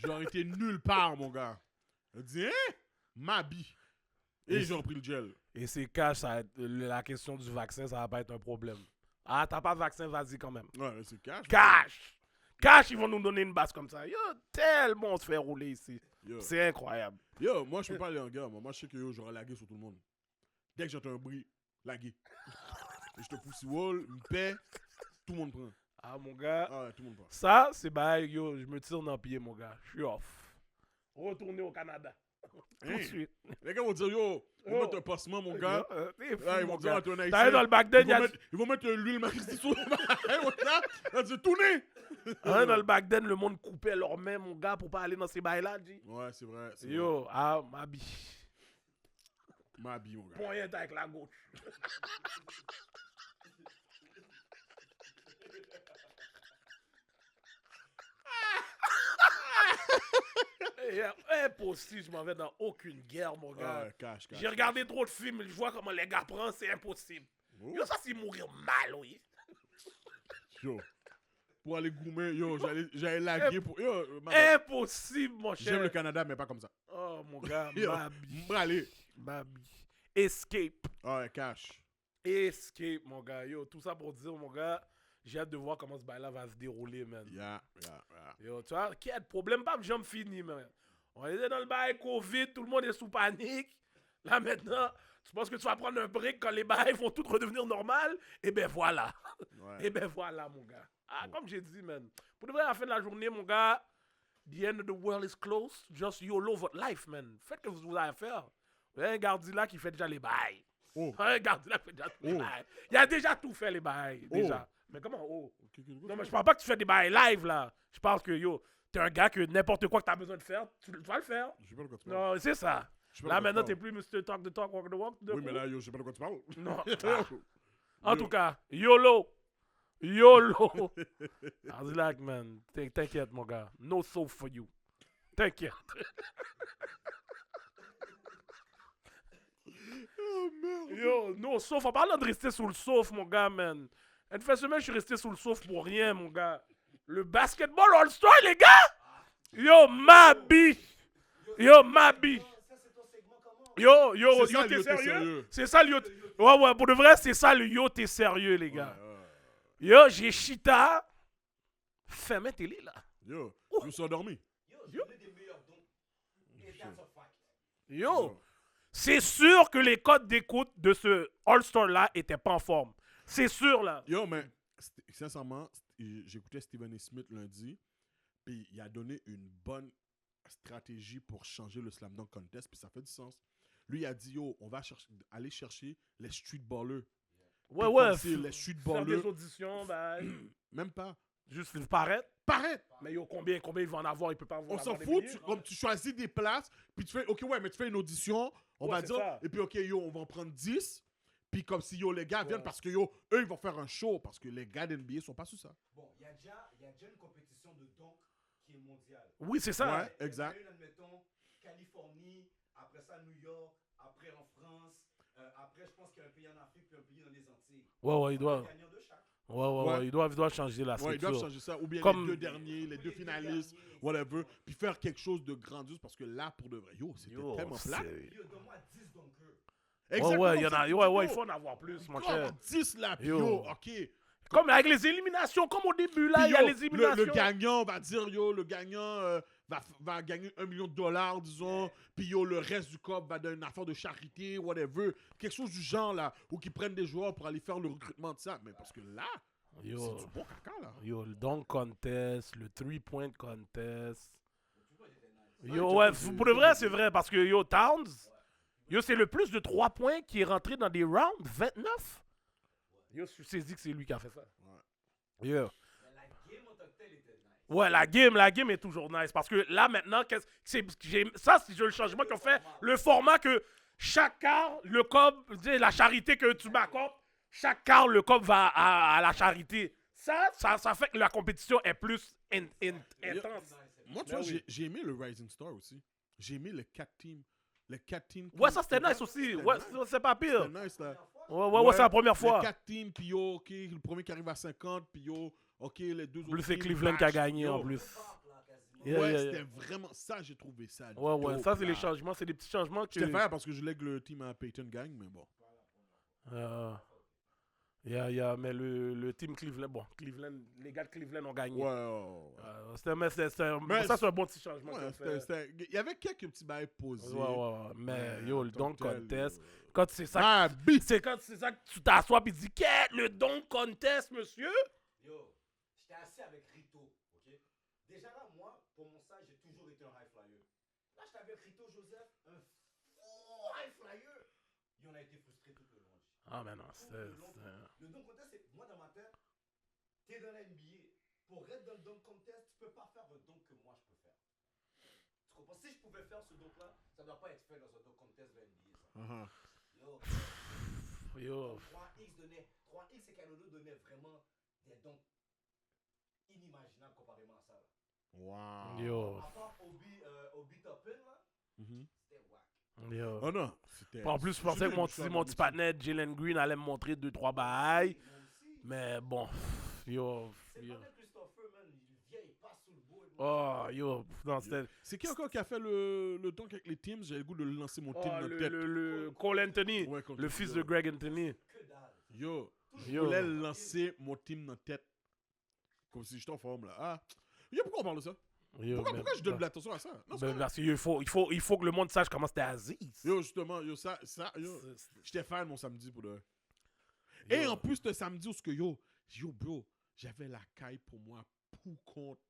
J'aurais été nulle part, mon gars. Il dit, hein? Mabi. Et Et ils ont pris le gel. Et c'est cash, la question du vaccin, ça va pas être un problème. Ah, t'as pas de vaccin, vas-y quand même. Ouais, c'est cash. Cash! Cash, ils vont nous donner une base comme ça. Yo, tellement on se fait rouler ici. Yo. C'est incroyable. Yo, moi, je peux pas aller en guerre. Moi, je sais que yo, j'aurais lagué sur tout le monde. Dès que j'entends un bruit, lagué. Je te pousse wall, me paie, tout le monde prend. Ah, mon gars. Ah ouais, tout le monde prend. Ça, c'est bah, yo, je me tire dans le pied, mon gars. Je suis off. Retourner au Canada. Tout de suite. Les gars vont dire, yo, on va Yo. mettre un pansement, mon gars. T'es fou, Là, ils mon vont dire, gars. ah, t'es un T'as haïtien. vu dans le Bagdad, Ils vont mettre l'huile Maristy sur le bail. Là, tu tourner. dans le Bagdad, le monde coupait leurs mains, mon gars, pour pas aller dans ces bails-là, G. Ouais, c'est vrai. c'est vrai. Yo, ah, ma bille. Ma bille, mon gars. Poignette avec la gauche. Impossible, je m'en vais dans aucune guerre, mon gars. Ouais, cache. J'ai regardé trop de films, je vois comment les gars prennent, c'est impossible. Oh. Yo, ça c'est mourir mal, oui. Yo. Pour aller goumer, yo, j'allais laguer pour. Yo, Impossible, mon cher. j'aime le Canada, mais pas comme ça. Oh, mon gars, Yo, ma bille. allez. Ma bille. Escape. Ouais, cash. Escape, mon gars. Yo, tout ça pour dire, mon gars, j'ai hâte de voir comment ce bail-là va se dérouler, man. Yeah. Yo, tu vois, qui a de problème, pas jamais fini, man. On était dans le bail Covid, tout le monde est sous panique. Là, maintenant, tu penses que tu vas prendre un break quand les bails vont tout redevenir normal? Eh ben voilà. Ouais. Eh ben voilà, mon gars. Ah, comme j'ai dit, man. Pour de vrai, à la fin de la journée, mon gars, the end of the world is close. Just YOLO votre life, man. Faites ce que vous avez à faire. Vous avez un gardien qui fait déjà les bails. Oh. Un gardien qui fait déjà tous les Oh. bails. Il a déjà tout fait, les bails. Oh. Déjà. Mais comment, oh? Non, mais je parle pas que tu fais des bails live, là. Je parle que, yo, t'es un gars que n'importe quoi que t'as besoin de faire, tu vas le faire. Je sais pas de quoi tu parles. Non, c'est ça. Je sais pas Là, de quoi maintenant, tu t'es parles. plus Mr. Talk the Talk, Walk the Walk. Oui, mais là, yo, je sais pas de quoi tu parles. Non. En tout cas, YOLO. YOLO. Azilak, man. T'inquiète, mon gars. No soap for you. T'inquiète. Oh, merde. Yo, no sauf. En parlant de rester sous le sauf, mon gars, man. Une fois semaine, je suis resté sous le sauf pour rien, mon gars. Le basketball All-Star, les gars. Yo, ma bille. Yo, ma bille. Ça, c'est ton segment comment? Yo, C'est ça, t'es yo, t'es sérieux? sérieux. C'est ça, le yo. Ouais, pour de vrai, c'est ça, le yo, t'es sérieux, les gars. Ouais. Yo, j'ai Chita. Fais ma télé, là. Yo, je me suis endormi. Yo, j'ai l'un des meilleurs dons. Et that's a fact. Yo, c'est sûr que les codes d'écoute de ce All-Star-là étaient pas en forme. C'est sûr, là. Yo, mais sincèrement, j'écoutais Stephen A. Smith lundi, puis il a donné une bonne stratégie pour changer le Slam Dunk Contest, puis ça fait du sens. Lui, il a dit, yo, on va aller chercher les street ballers. Ouais, Puis ouais. comme c'est les street Faire des ballers, auditions, bah, même pas. juste paraître. Paraît! Mais yo, combien il va en avoir? Il peut pas avoir. On s'en fout, comme tu choisis des places, puis tu fais, ok, ouais, mais tu fais une audition, on Ouais, va c'est dire, ça. et puis ok, yo, on va en prendre 10, puis comme si, yo, les gars viennent parce que, yo, eux, ils vont faire un show, parce que les gars d'NBA sont pas sur ça. Bon, il y a déjà une compétition de dunk qui est mondiale. Oui, c'est ça. Ouais. Exact. Il y a une, admettons, Californie, après ça New York, après en France, après je pense qu'il y a un pays en Afrique puis un pays dans les Antilles. Ouais, il doit. Le gagnant de chaque. Ouais, il doit changer la Ouais, ils structure. doivent changer ça, ou bien Comme- les deux derniers, les deux finalistes, whatever, puis faire quelque chose de grandiose, parce que là, pour de vrai, yo, c'était Yo, tellement plat. Yo, donne-moi 10 dunkers. Ouais, il y en a. Ouais, il faut faut en avoir plus, mon en cher. 10 là, puis Yo. yo, ok. Comme avec les éliminations, comme au début, là, Puis il y a yo, les éliminations. le gagnant va dire, yo, le gagnant va gagner $1 million, disons, puis yo, le reste du COP va donner une affaire de charité, whatever, quelque chose du genre, là, ou qu'ils prennent des joueurs pour aller faire le recrutement de ça, mais parce que là, c'est Yo, du bon caca, là. yo, le dunk contest, le 3-point contest. Ouais, Yo, tu ouais, vois, pour de vrai, c'est vrai, parce que yo, Towns, yo, c'est le plus de 3 points qui est rentré dans des rounds, 29. Yo, tu sais dit que c'est lui qui a fait ça. Yo. Mais la game en tant que telle était nice. Ouais, la game est toujours nice, parce que là, maintenant, ça, c'est le changement qu'ils ont fait, le format que chaque quart, le COB, tu sais, la charité que tu m'accordes, chaque quart, le COB va à la charité. Ça fait que la compétition est plus intense. Moi, tu Ben vois, oui. j'ai aimé le Rising Star aussi. J'ai aimé les 4 teams. Les 4 teams. Ouais, ça c'était nice aussi. C'était Ouais, nice. c'est pas pire. C'était nice, là. Ouais, c'est la première fois. Les 4 teams, puis yo, ok, le premier qui arrive à 50, puis yo, ok, les deux autres. Plus c'est teams, Cleveland qui a bash, gagné yo. en plus. Ouais, Yeah, yeah, yeah. c'était vraiment ça, j'ai trouvé ça. Ouais, dope, ça c'est les là. changements, c'est des petits changements que. J'étais fier parce que je voulais que le team à Peyton gagne, mais bon. Mais le team Cleveland, les gars de Cleveland ont gagné. Ouais. Mais Ça c'est un bon petit changement. Ouais, qu'ils ont fait. il y avait quelques petits bails posés. Ouais. Mais yo, le en tant dunk que tel, contest, yo. quand c'est ça, Ah, bit! c'est quand c'est ça que tu t'assois et dis qu'est le dunk contest, monsieur? Yo, j'étais assis avec Rito, ok? Déjà là, moi, pour mon stage, j'ai toujours été un high flyer. Là, j'étais avec Rito Joseph, Ah, mais non, Le dunk contest, c'est, moi dans ma tête, t'es dans la NBA. Pour être dans le dunk contest, tu peux pas faire le dunk que moi je peux faire. Tu comprends? Si je pouvais faire ce dunk-là, ça doit pas être fait dans un dunk contest de la NBA, ça. Yo. 3X et Canelo donnaient vraiment des dunks inimaginables comparément à ça. Là. Wow. Yo. À part Obi Toppin, là, Mhm. c'était wack. Yo. Oh non, c'était... En plus, je pensais que mon petit partenaire, Jalen Green, allait me montrer 2-3 bails. Moi aussi. Mais bon, yo. C'est pas même Christopher, man. Il vient, il passe sous le board. Oh, yo. Non, c'était. C'est qui encore qui a fait le dunk avec les teams? J'avais le goût de lancer mon team Oh, dans la tête. le Cole Anthony. Ouais, contre Le le fils yo. de Greg Anthony. Que dalle. Yo, je Yo. voulais lancer mon team dans la tête. Comme si j'étais en forme, là. Ah. Yo, pourquoi on parle de ça? Yo, Pourquoi je donne de l'attention à ça? Non, c'est Ben, pas parce qu'il faut que le monde sache comment c'était Aziz. Yo, justement, yo, yo, j'étais fan mon samedi pour de vrai. Et Yo. en plus, le samedi, où ce que yo, bro, j'avais la caille pour moi, pour compte.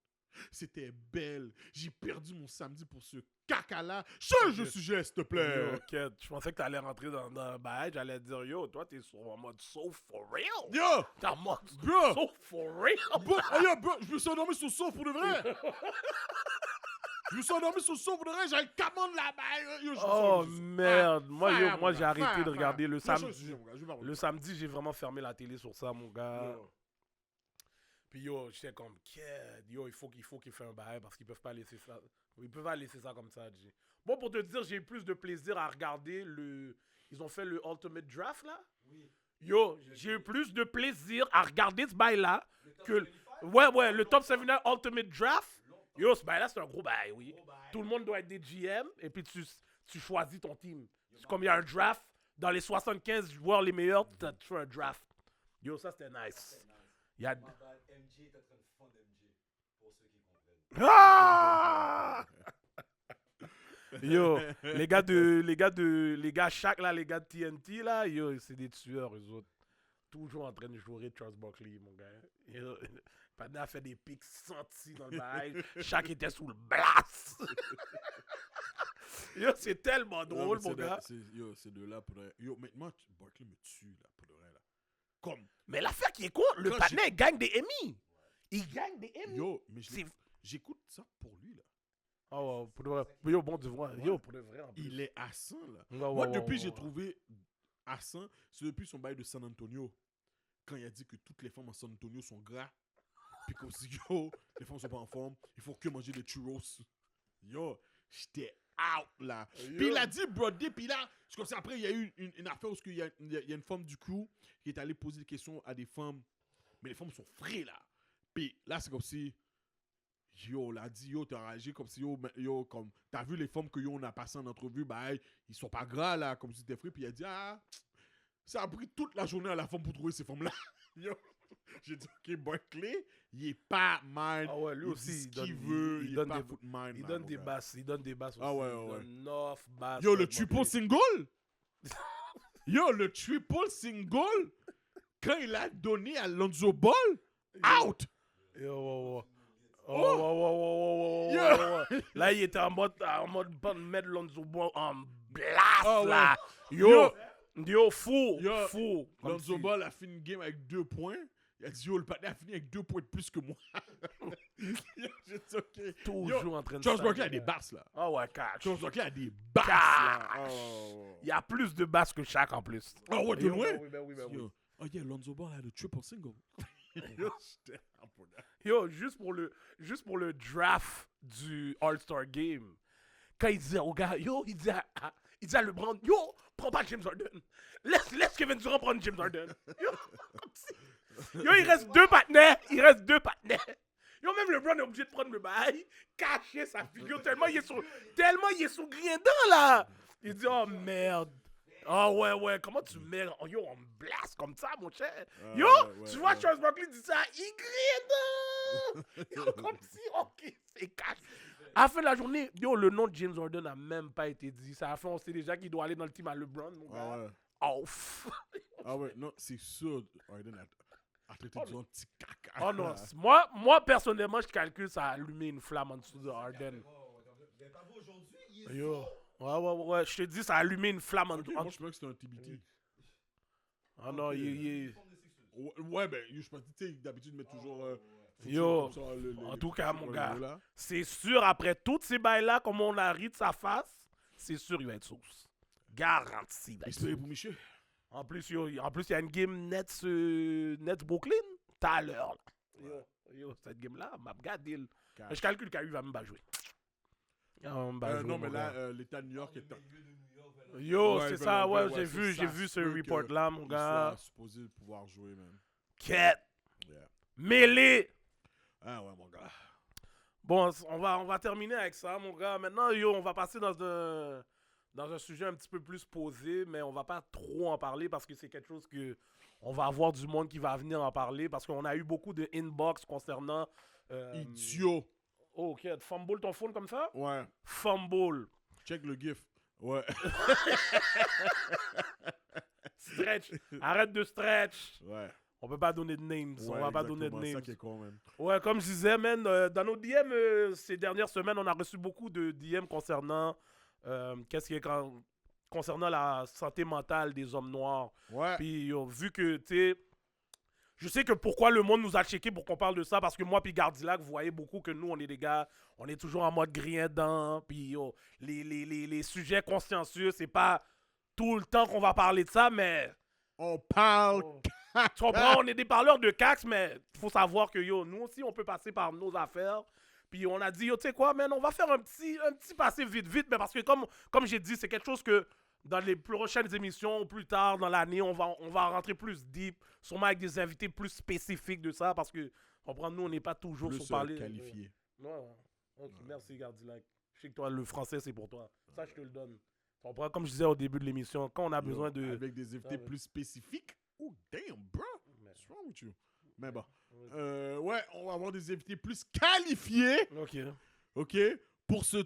C'était belle. J'ai perdu mon samedi pour ce caca-là. Change de sujet, s'il te plaît. Yo, Ked, je pensais que t'allais rentrer dans un bail, j'allais te dire, yo, toi, t'es en mode so for real. Yo, T'es en mode bro. so for real. Bro, oh, yo, bro, je me suis endormi sur le sofa pour de vrai. Je me suis endormi sur le sofa pour de vrai. J'avais commande là-bas. Yo, je me suis Oh endormi sur le sofa. merde, moi, Fire, yo, mon moi gars, j'ai arrêté fire, de regarder le fire. samedi. Mon gars, je vais pas Le samedi, j'ai vraiment fermé la télé sur ça, mon gars. Yo. Puis yo, j'étais comme, Ked, yo, il faut qu'il fasse un bail parce qu'ils peuvent pas laisser ça. Ils peuvent pas laisser ça comme ça, G. Bon, pour te dire, j'ai eu plus de plaisir à regarder le. Ils ont fait le Ultimate Draft là. Oui. Yo, j'ai eu plus de plaisir à regarder ce bail-là Le top que. 25? Ouais, le Top 79 Ultimate Draft. Longtemps. Yo, ce bail-là, c'est un gros bail, oui. Gros bail. Tout le monde doit être des GM et puis tu choisis ton team. C'est comme il y a un draft, dans les 75 joueurs les meilleurs, tu fais un draft. Yo, ça c'était nice. C'est nice. Il y a. Ma bad, MJ est en train de fondre MJ. Pour ceux qui comprennent. Ah! Yo, les gars Shaq là, les gars de TNT là, yo, c'est des tueurs eux autres. Toujours en train de jouer Charles Barkley, mon gars. Yo, Padna a fait des pics sentis dans le bail. Shaq était sous le blast. Yo, c'est tellement drôle, mon gars. Yo, c'est de là pour de vrai. Yo, maintenant, Barkley me tue, là, pour de vrai, là. Comme, Mais l'affaire qui est con, le Quand Padna, il gagne des Emmy. Il gagne des Emmy. yo, mais C'est- j'écoute ça pour lui, là. Oh, pour de vrai. Yo, bon, tu vois. Yo, pour de vrai. En plus. Il est à 100, là. Ouais, Moi, ouais, depuis, ouais, j'ai ouais. trouvé à 100, c'est depuis son bail de San Antonio. Quand il a dit que toutes les femmes en San Antonio sont gras. Puis comme si, yo, les femmes sont pas en forme. Il faut que manger des churros. Yo, j'étais out, là. Puis il a dit Brody, puis là, c'est comme ça, après, il y a eu une affaire où il y a une femme du crew qui est allée poser des questions à des femmes. Mais les femmes sont frais, là. Puis là, c'est comme si, yo, l'a dit, yo, t'as réagi comme si, yo, comme, t'as vu les femmes que yo, on a passé en entrevue, bah, ils sont pas gras, là, comme si t'es frais. Puis il a dit, ah, ça a pris toute la journée à la femme pour trouver ces femmes-là. Yo, j'ai dit, ok, Barkley, il est pas mind. Ah ouais, lui il aussi, dit ce il donne- qu'il veut, il il est donne pas des- foot mind. Il man, donne mon des gars. basses. Il donne des basses aussi. Ah ouais, Il ouais, donne 9 basses. Yo, le ouais, triple moi, single? Yo, le triple single? Quand il a donné à Lonzo Ball? Out! Yo, ouais, ouais. Oh! Oh, ouais, ouais, ouais, ouais, Yo! ouais, ouais. Là, il était en mode pas de mettre Lonzo Ball en blast, Ah ouais. là. Yo, fou. Yo, Fou. Comme Lonzo si- Ball a fini une game avec 2 points. Il a dit, yo, le patin a fini avec 2 points de plus que moi. Yo, j'ai dit, ok. Toujours Yo, en train de Charles ça, Barkley a mon des gars. basses, là. Ah ouais, catch. Charles Barkley a des basses, là. Cash. Oh. Il y a plus de basses que Shaq en plus. Ah ouais, de Yo, loin? ben oui, ben oui, ben oui. Yo. Oh yeah, Lonzo Ball a le triple single. Yo, j'étais un peu là. Yo, juste pour le draft du All-Star Game, quand il disait au gars, yo, il disait à LeBron, yo, prends pas James Harden. Laisse Kevin Durant prendre James Harden. Yo, comme si- yo, il reste 2 partenaires. Yo, même LeBron est obligé de prendre le bail, cacher sa figure tellement il est sous Griendin, là. Il dit, oh merde. Ah ouais, comment tu mets, yo, on me blast comme ça, mon cher. Yo, ouais, tu vois, ouais. Charles Barkley dit ça, il Griendin. Yo, comme si, ok, c'est cash. À la fin de la journée, yo, le nom de James Harden n'a même pas été dit. Ça a fait, on sait déjà qu'il doit aller dans le team à LeBron, mon Ah gars. ouais. Off. Ah ouais, non, c'est sûr, Harden a traité Oh, du genre petit caca. Oh non, moi, personnellement, je calcule ça a allumé une flamme en dessous de Harden. Oh, vous avez pas vu aujourd'hui? Il est Yo. fort. Ouais, je te dis, ça a allumé une flamme en Ok, dessous. moi je pensais que c'était un TBT. Ah non, Ok. il- Ouais, ben, je pense que tu sais, d'habitude, mais toujours. Yo, comme ça, en tout cas, mon gars, là. c'est sûr, après toutes ces bails-là, comme on a ri de sa face, c'est sûr, il va être sauce. Garanti. il va être Espérez sauce. pour Michel. En plus, il y a une game Nets Brooklyn, tout à l'heure. Cette game-là, m'a regardé. Je calcule qu'il va même pas jouer. Non, mais là, l'État de New York est. Yo, Ouais, c'est ils ça, veulent- ouais, ouais, j'ai vu ce se peut que report-là, mon il gars. soit supposé pouvoir jouer, man. Quête, Yeah. mêlée. Ah ouais, mon gars. Bon, on va terminer avec ça, mon gars. Maintenant, on va passer dans un sujet un petit peu plus posé, mais on va pas trop en parler parce que c'est quelque chose que on va avoir du monde qui va venir en parler parce qu'on a eu beaucoup de inbox concernant. Idiot. Oh, ok, fumble ton phone comme ça? Ouais. Fumble. Check le gif. Ouais. Stretch. Arrête de stretch. Ouais. On peut pas donner de names. On Ouais, va pas donner de exactement, ça names. qui est con, man. Ouais, comme je disais, man, dans nos DM ces dernières semaines, on a reçu beaucoup de DM concernant concernant la santé mentale des hommes noirs. Ouais. Puis vu que, tu sais, je sais que pourquoi le monde nous a checké pour qu'on parle de ça, parce que moi puis Gardilac, vous voyez beaucoup que nous, on est des gars, on est toujours en mode griendant, puis les sujets consciencieux, c'est pas tout le temps qu'on va parler de ça, mais... On parle. Tu comprends, on est des parleurs de cax, mais il faut savoir que nous aussi, on peut passer par nos affaires. Puis on a dit, tu sais quoi, man, on va faire un petit passé vite, mais parce que comme j'ai dit, c'est quelque chose que dans les prochaines émissions, plus tard dans l'année, on va rentrer plus deep, sûrement avec des invités plus spécifiques de ça, parce que, comprends, nous, on n'est pas toujours Plus sur parler. qualifié. Ouais. Ok, merci, Gardilac. Je sais que toi, le français, c'est pour toi. Ça, je te le donne. Tu comprends, comme je disais au début de l'émission, quand on a besoin de... Avec des invités Ouais. plus spécifiques. Oh, damn, bro. Mais- What's wrong with you? Mais bon. Ouais, on va avoir des invités plus qualifiés. Ok. OK? Pour ce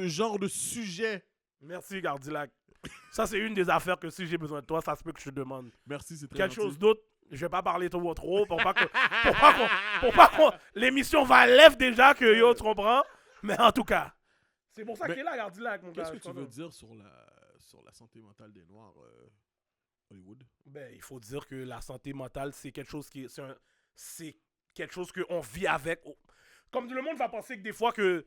genre de sujet. Merci, Gardilac. Ça, c'est une des affaires que si j'ai besoin de toi, ça se peut que je te demande. Merci, c'est très Quelque gentil. chose d'autre, je vais pas parler trop pour pas que l'émission va lève déjà que tu comprends. Mais en tout cas, c'est pour ça Mais qu'il est là, Gardilac, mon gars. Qu'est-ce que je tu comprends. veux dire sur la santé mentale des Noirs, Hollywood? Ben, il faut dire que la santé mentale, c'est quelque chose c'est quelque chose qu'on vit avec. Comme le monde va penser que des fois que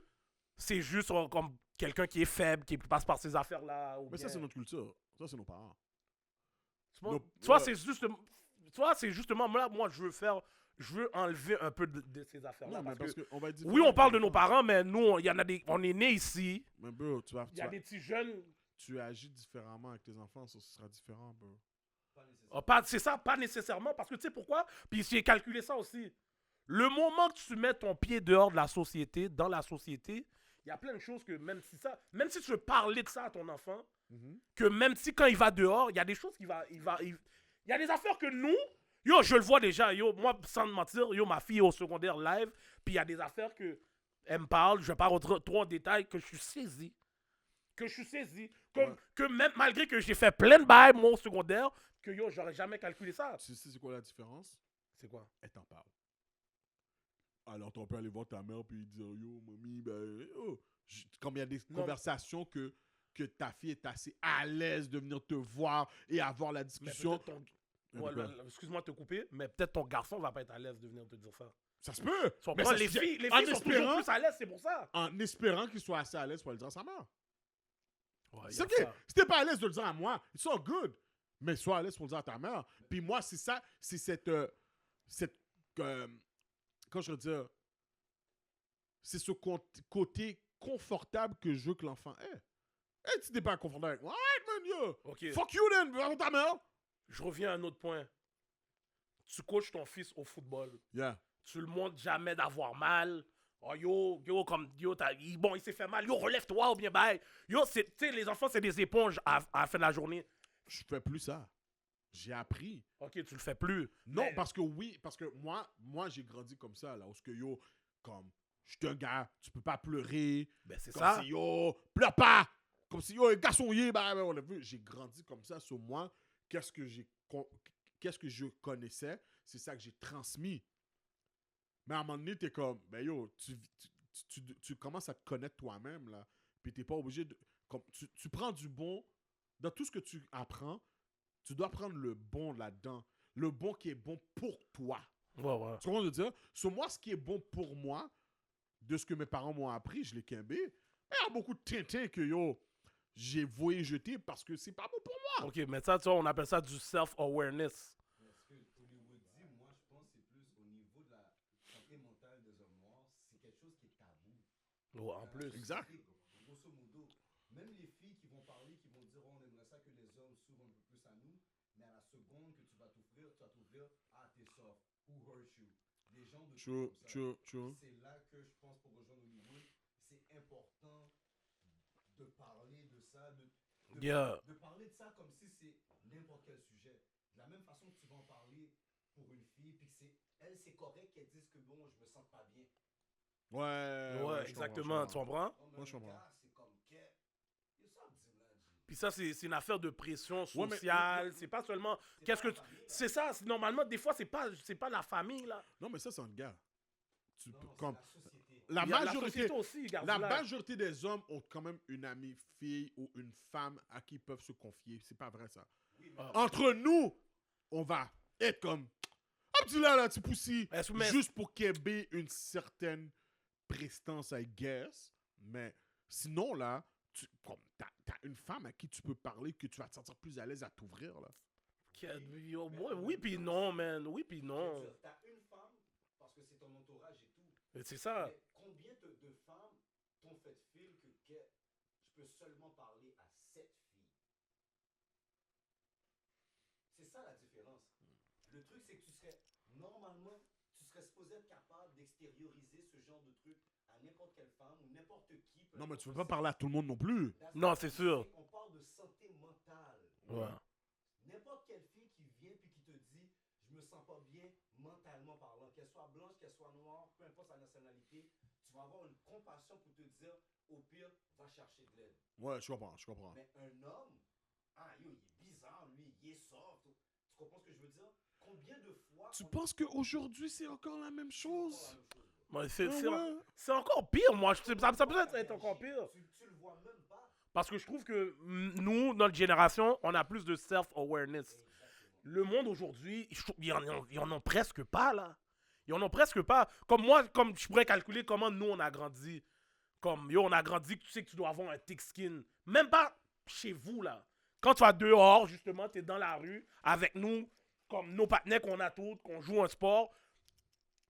c'est juste comme quelqu'un qui est faible, qui passe par ces affaires-là. Mais ça, c'est notre culture. Ça, c'est nos parents. Soit c'est justement, moi, je veux enlever un peu de ces affaires-là. Non, mais parce que on va être Oui, on parle de nos différents. parents, mais nous, on est nés ici. Mais bro, Il y a des petits jeunes. tu agis différemment avec tes enfants, ça sera différent, bro. C'est ça, pas nécessairement. Parce que tu sais pourquoi? Puis j'ai calculé ça aussi. Le moment que tu mets ton pied dehors de la société, dans la société, il y a plein de choses que même si tu veux parler de ça à ton enfant, que même si quand il va dehors, il y a des choses il y a des affaires que nous, je le vois déjà, moi, sans te mentir, ma fille est au secondaire live, puis il y a des affaires que elle me parle, je vais pas rentrer trop en détail, que je suis saisi. Que même malgré que j'ai fait plein de bails, moi, au secondaire, que j'aurais jamais calculé ça. Tu sais c'est quoi la différence? C'est quoi? Elle t'en parle. Alors, ton père aller voir ta mère puis dire yo, mamie, ben, comme il y a des conversations que ta fille est assez à l'aise de venir te voir et avoir la discussion. Excuse-moi de te couper, mais peut-être ton garçon va pas être à l'aise de venir te dire ça. Ça se peut! Mais les filles sont toujours plus à l'aise, c'est pour ça. En espérant qu'il soit assez à l'aise pour le dire à sa mère. Ouais, C'est ok. Si t'es pas à l'aise de le dire à moi, it's all good. Mais sois à l'aise pour le dire à ta mère. Puis moi, c'est ça, c'est quand je veux dire, c'est ce côté confortable que je veux que l'enfant ait. Hey, tu n'es pas confortable avec moi. Alright, man, yo. Ok. Fuck you, then, va voir ta mère. Je reviens à un autre point. Tu coaches ton fils au football. Yeah. Tu le montres jamais d'avoir mal. Oh il s'est fait mal. Yo, relève-toi ou bien bye. Yo, tu sais, les enfants, c'est des éponges à la fin de la journée. Je fais plus ça. J'ai appris. Ok, tu le fais plus. Non, Mais- parce que moi j'ai grandi comme ça, là, où ce que yo, comme, je suis un gars, tu peux pas pleurer. Ben, c'est Comme ça. si yo, pleure pas. Comme si yo, garçon, on a vu. J'ai grandi comme ça sur moi. Qu'est-ce que je connaissais, c'est ça que j'ai transmis. Mais à un moment donné, t'es comme, ben yo, tu commences à te connaître toi-même, là. Puis t'es pas obligé de. Tu prends du bon. Dans tout ce que tu apprends, Tu dois prendre le bon là-dedans. Le bon qui est bon pour toi. Ouais, ouais. Tu comprends ce que je veux dire? Sur moi, ce qui est bon pour moi, de ce que mes parents m'ont appris, je l'ai quimbé. Mais il y a beaucoup de tintins que j'ai voyé jeter parce que c'est pas bon pour moi. Ok, mais ça, tu vois, on appelle ça du self-awareness. Mais ce que Hollywood dit, moi, je pense que c'est plus au niveau de la santé mentale des hommes noirs, c'est quelque chose qui est tabou. Ouais, en plus. Exact. Grosso modo, même les filles qui vont parler, qui vont dire, oh, on aimerait ça que les hommes s'ouvrent un peu plus à nous, mais à la seconde que tu vas t'ouvrir, ah, t'es soft, who hurt you? Des gens de True, comme ça. true, true. C'est là que je pense, pour rejoindre Hollywood, c'est important de parler de ça, Yeah. de parler de ça comme si c'est n'importe quel sujet. De la même façon que tu vas en parler pour une fille, puis que c'est correct qu'elle dise que bon, je me sens pas bien. Ouais, je exactement, tu comprends? Oh, mais Moi, je un comprends. gars, c'est comme que. Il ça me dit là, Puis ça, c'est une affaire de pression Ouais, mais- sociale. C'est pas seulement. Qu'est-ce que tu. C'est ça, normalement, des fois, c'est pas la famille, là. Non, mais ça, c'est un gars. Non, c'est Comme, la société. la Il y a la majorité, société aussi, garde la là. majorité des hommes ont quand même une amie fille ou une femme à qui ils peuvent se confier. C'est pas vrai, ça. Oui, mais Entre nous, on va être comme Abdullah, là, tu poussi. Est-ce que- Juste pour qu'il y ait une certaine prestance, I guess. Mais sinon, là, t'as une femme à qui tu peux parler, que tu vas te sentir plus à l'aise à t'ouvrir, là. Yo, moi, oui, puis non, man. Oui, puis non. je veux dire, t'as une femme parce que c'est ton entourage et tout. C'est ça. Mais combien de femmes t'ont fait feel que je peux seulement parler à cette fille? C'est ça la différence. Le truc, c'est que normalement, tu serais supposé être capable d'extérioriser ce genre de truc à n'importe quelle femme ou n'importe qui. Non, mais tu peux pas parler à tout le monde non plus. Non, c'est sûr. On parle de santé mentale. Ouais. N'importe quelle fille qui vient puis qui te dit je me sens pas bien mentalement parlant, qu'elle soit blanche, qu'elle soit noire, peu importe sa nationalité, tu vas avoir une compassion pour te dire au pire, va chercher de l'aide. Ouais, je comprends, je comprends. Mais un homme, il est bizarre, lui, il est soft. Tu comprends ce que je veux dire? Combien de fois. Tu penses qu'aujourd'hui, c'est encore la même chose? Ouais, Ouais. c'est encore pire, moi. Ça peut être encore pire. Tu le vois même pas. Parce que je trouve que nous, notre génération, on a plus de self-awareness. Le monde aujourd'hui, ils en ont presque pas, là. Ils en ont presque pas. Comme moi, comme je pourrais calculer comment nous, on a grandi. Comme, on a grandi, tu sais que tu dois avoir un thick skin. Même pas chez vous, là. Quand tu vas dehors, justement, tu es dans la rue, avec nous, comme nos partenaires qu'on a tous, qu'on joue un sport,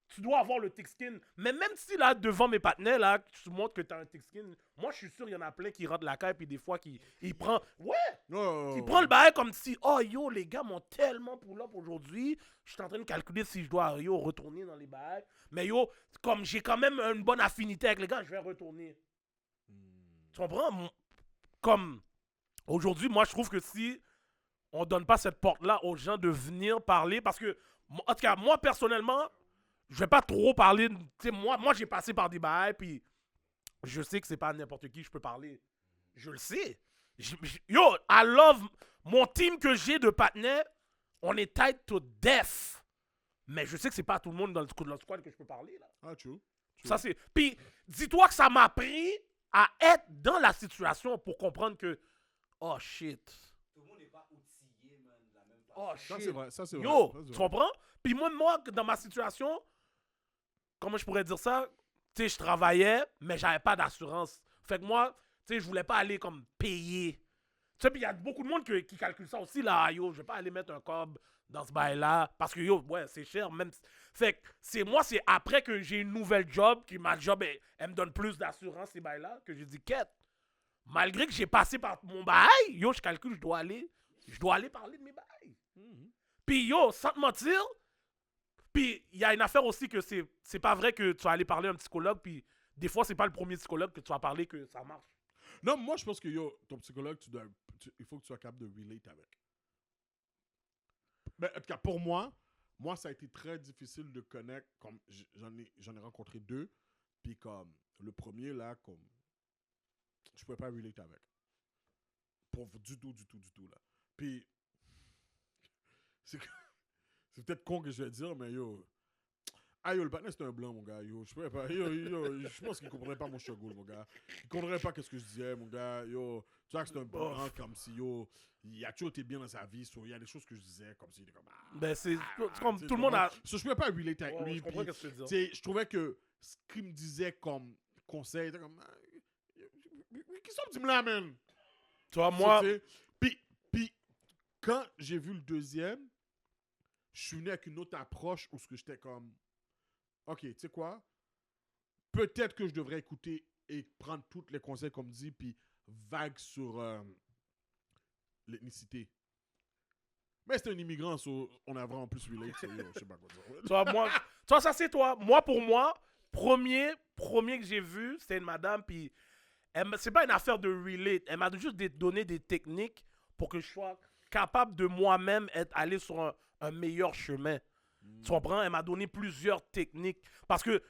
tu dois avoir le thick skin. Mais même si, là, devant mes partenaires, là, tu montres que tu as un thick skin, moi, je suis sûr, il y en a plein qui rentrent la caille, puis des fois, qui prend... Ouais! Oh. Il prend le bail comme si, oh yo, les gars m'ont tellement pull-up aujourd'hui, je suis en train de calculer si je dois, retourner dans les bails. Mais yo, comme j'ai quand même une bonne affinité avec les gars, je vais retourner. Tu comprends? Comme, aujourd'hui, moi, je trouve que si on donne pas cette porte-là aux gens de venir parler, parce que, en tout cas, moi, personnellement, je vais pas trop parler, tu sais, moi, j'ai passé par des bails, puis je sais que c'est pas n'importe qui je peux parler. Je le sais. Yo, I love mon team que j'ai de partenaires. On est tight to death. Mais je sais que c'est pas tout le monde dans le squad que je peux parler, là. Ah, true. Ça, c'est... Puis, dis-toi que ça m'a pris à être dans la situation pour comprendre que, oh shit. Tout le monde n'est pas outillé, man, de la même façon. Oh Ça, shit. c'est vrai. Ça, c'est vrai. Yo, Ça, c'est tu vrai. comprends? Puis moi, dans ma situation, comment je pourrais dire ça? Tu sais, je travaillais, mais j'avais pas d'assurance. Fait que moi, tu sais, je voulais pas aller comme payer. Tu sais, puis il y a beaucoup de monde qui calcule ça aussi, là. Yo, je vais pas aller mettre un cob dans ce bail-là. Parce que, yo, ouais, c'est cher. Même. Fait que c'est après que j'ai une nouvelle job, que ma job, elle me donne plus d'assurance, ces bails-là, que j'ai dit, quête. Malgré que j'ai passé par mon bail, yo, je calcule, je dois aller parler de mes bails. Puis, yo, sans te mentir, puis il y a une affaire aussi que c'est pas vrai que tu vas aller parler à un psychologue, puis des fois, c'est pas le premier psychologue que tu vas parler que ça marche. Non, moi, je pense que, ton psychologue, il faut que tu sois capable de relate avec. Mais, en tout cas, pour moi, ça a été très difficile de connecter. Comme j'en ai rencontré deux. Puis, comme, le premier, là, comme, je pouvais pas relate avec. Du tout, là. Puis, c'est peut-être con que je vais dire, mais yo, Ah yo, le partenaire c'était un blanc, mon gars. Yo, je pourrais pas. Je pense qu'il comprenait pas mon struggle, mon gars. Il comprendrait pas qu'est-ce que je disais, mon gars. Yo, tu vois que c'était un blanc comme si yo, il a toujours été bien dans sa vie. Il y a des choses que je disais comme si il était comme. Ben, c'est comme tout le monde a. Je pouvais pas relate avec Ouais, lui. je comprends puis, ce que tu veux tu dire. sais, je trouvais que ce qu'il me disait comme conseil, était comme. Qui sont dit là, man? Tu vois, moi, Tu sais, Puis, quand j'ai vu le deuxième, je suis venu avec une autre approche où ce que j'étais comme, ok, tu sais quoi? Peut-être que je devrais écouter et prendre tous les conseils comme dit, puis vague sur l'ethnicité. Mais c'est un immigrant, on a vraiment plus relate, je sais pas quoi dire. tu vois, moi, tu vois, ça c'est toi. Moi, pour moi, premier que j'ai vu, c'était une madame, puis c'est pas une affaire de relate. Elle m'a juste donné des techniques pour que je sois capable de moi-même aller sur un meilleur chemin. Tu comprends? Elle m'a donné plusieurs techniques. Parce que,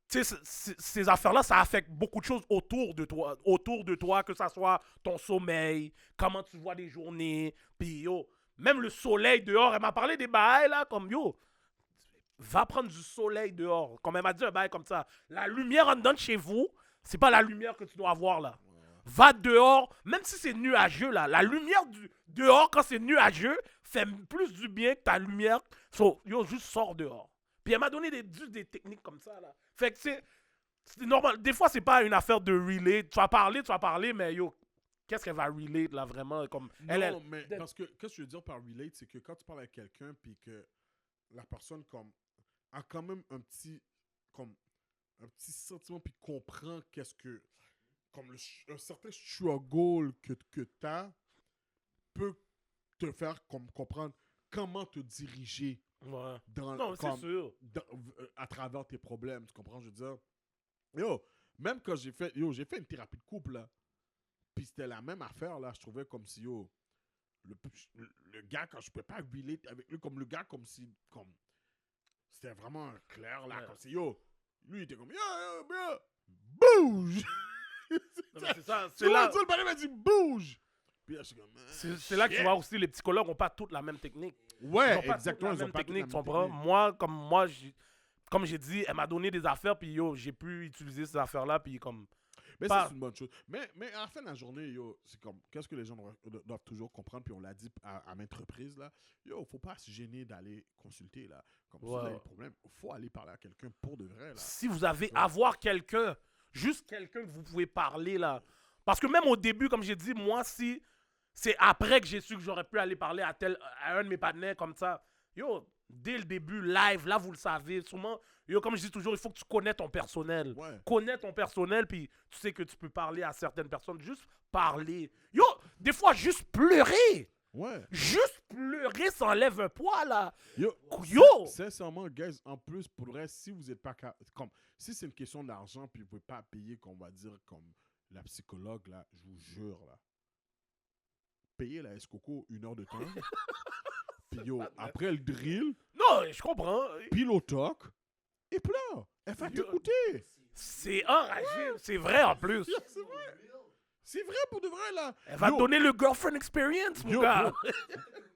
tu sais, ces affaires-là, ça affecte beaucoup de choses autour de toi. Autour de toi, que ça soit ton sommeil, comment tu vois les journées, puis yo, même le soleil dehors. Elle m'a parlé des bails, là, comme yo, va prendre du soleil dehors. Comme elle m'a dit un bail comme ça. La lumière en dedans de chez vous, c'est pas la lumière que tu dois avoir, là. Va dehors, même si c'est nuageux, là. La lumière dehors, quand c'est nuageux, fait plus du bien que ta lumière. So, yo, juste sors dehors. Puis elle m'a donné juste des techniques comme ça, là. Fait que c'est normal. Des fois, c'est pas une affaire de relate. Tu vas parler, mais yo, qu'est-ce qu'elle va relate, là, vraiment? Comme, Non, mais parce que, qu'est-ce que je veux dire par relate, c'est que quand tu parles avec quelqu'un, puis que la personne, comme, a quand même un petit sentiment, puis comprend qu'est-ce que, comme un certain struggle que tu as, peut te faire comme comprendre comment te diriger ouais. dans, Non, c'est sûr. à travers tes problèmes, tu comprends, je veux dire. Yo, même quand j'ai fait une thérapie de couple, là, puis c'était la même affaire, là, je trouvais comme si, yo, le gars, quand je pouvais pas relate avec lui, comme le gars, comme si, comme, c'était vraiment clair, là, Ouais. comme si, yo, lui, il était comme, yo, bro, bouge! Non, mais c'est ça. Tu vois, le palais m'a dit, bouge! Puis là, je suis comme, C'est là que tu vois aussi, les psychologues n'ont pas toutes la même technique. Ils ouais, n'ont pas exactement, toutes ils la ont même pas toutes la technique, tu même comprends? technique. Comme j'ai dit, elle m'a donné des affaires, puis yo, j'ai pu utiliser ces affaires-là, puis comme... Mais pas- ça, c'est une bonne chose. Mais à la fin de la journée, yo, c'est comme, qu'est-ce que les gens doivent toujours comprendre, puis on l'a dit à maintes reprises, là, yo, faut pas se gêner d'aller consulter, là. Comme si vous avez Ouais. un problème, faut aller parler à quelqu'un pour de vrai, là. Si vous avez avoir quelqu'un, juste quelqu'un que vous pouvez parler, là. Parce que même au début, comme j'ai dit, moi, si c'est après que j'ai su que j'aurais pu aller parler à un de mes partenaires comme ça, yo, dès le début, live, là, vous le savez, sûrement, yo, comme je dis toujours, il faut que tu connais ton personnel. Ouais. Connais ton personnel, puis tu sais que tu peux parler à certaines personnes. Juste parler. Yo, des fois, juste pleurer. Ouais. Juste pleurer, ça enlève un poids, là. Yo, Yo! sincèrement, guys, en plus, pour le reste, si vous êtes pas comme, si c'est une question d'argent, puis vous pouvez pas payer, qu'on va dire, comme la psychologue, là, je vous jure, là, payez la Escoco 1 heure de temps, puis yo, après le drill, Non, je comprends. pilotoc, et pleure. Elle va Yo. t'écouter. C'est enragé. C'est vrai, en plus. Yo, c'est vrai. C'est vrai pour de vrai, là. Elle va te Yo, donner le girlfriend experience, mon Yo, gars.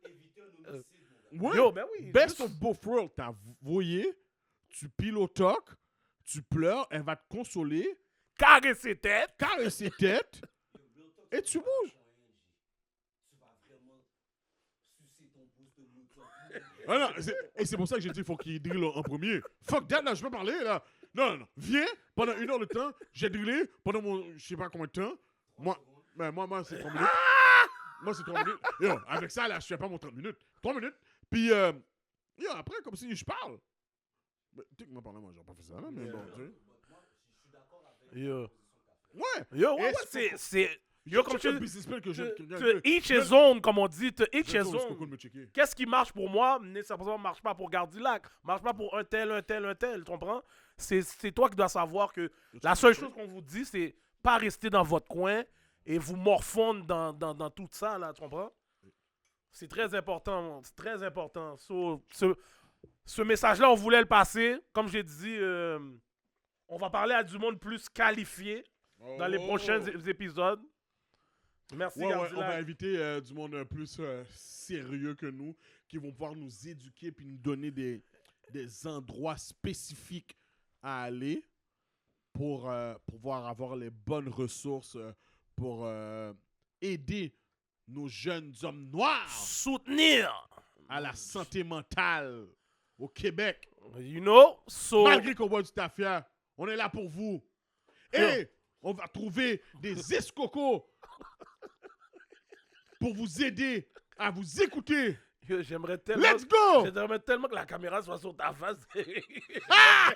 Éviter un homicide, mon gars. ouais. Yo, ben oui. Best of both worlds. T'as voyé, tu pilotoc, tu pleures, elle va te consoler, Carrer ses têtes. caresser tête, Real talk, et c'est tu pas bouges. un point, G. Tu vas vraiment sucer ton pouce de moto. Ah non, et c'est pour ça que j'ai dit qu'il faut qu'il drill en premier. Fuck that, là, je peux parler, là. Non. Viens, pendant 1 heure de temps, j'ai drillé pendant mon, je sais pas combien de temps. Moi, c'est 3 minutes. Moi, c'est 3 minutes. Yo, avec ça, là, je fais pas mon 30 minutes. 3 minutes. Puis, yo, après, comme si je parle. Mais, techniquement parlant, moi, j'aurais pas fait ça, là, mais bon, tu sais. Moi, je suis d'accord avec Yo. la position qu'a fait. Ouais. Yo, ouais, Et c'est... Yo, comme check tu le business plan que j'ai. te each his own, comme on dit. Te each his Coco de own. me checker. Qu'est-ce qui marche pour moi, nécessairement marche pas pour Gardilac. Marche pas pour un tel, tu comprends? C'est toi qui dois savoir que la seule chose qu'on vous dit, c'est pas rester dans votre coin et vous morfondre dans tout ça, là, tu comprends? C'est très important, c'est très important. So, ce message-là, on voulait le passer. Comme j'ai dit, on va parler à du monde plus qualifié dans les prochains épisodes. Merci, Ouais, on va Gardilac. inviter du monde plus sérieux que nous, qui vont pouvoir nous éduquer puis nous donner des des endroits spécifiques à aller pour pouvoir avoir les bonnes ressources pour aider nos jeunes hommes noirs Soutenir. à la santé mentale au Québec. You know? So, Malgré qu'on boit du tafia, on est là pour vous. Et on va trouver des escocos pour vous aider à vous écouter. yo, j'aimerais tellement... Let's go! J'aimerais tellement que la caméra soit sur ta face. Ah!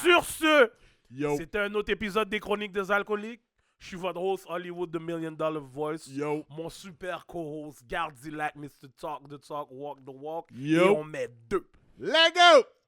Sur ce, Yo, c'était un autre épisode des Chroniques des Alcooliques. Je suis votre host Hollywood, the $1 Million Voice. yo, Mon super co-host Gardilac, Mr. Talk the Talk, Walk the Walk. Yo. Et on met 2. let go!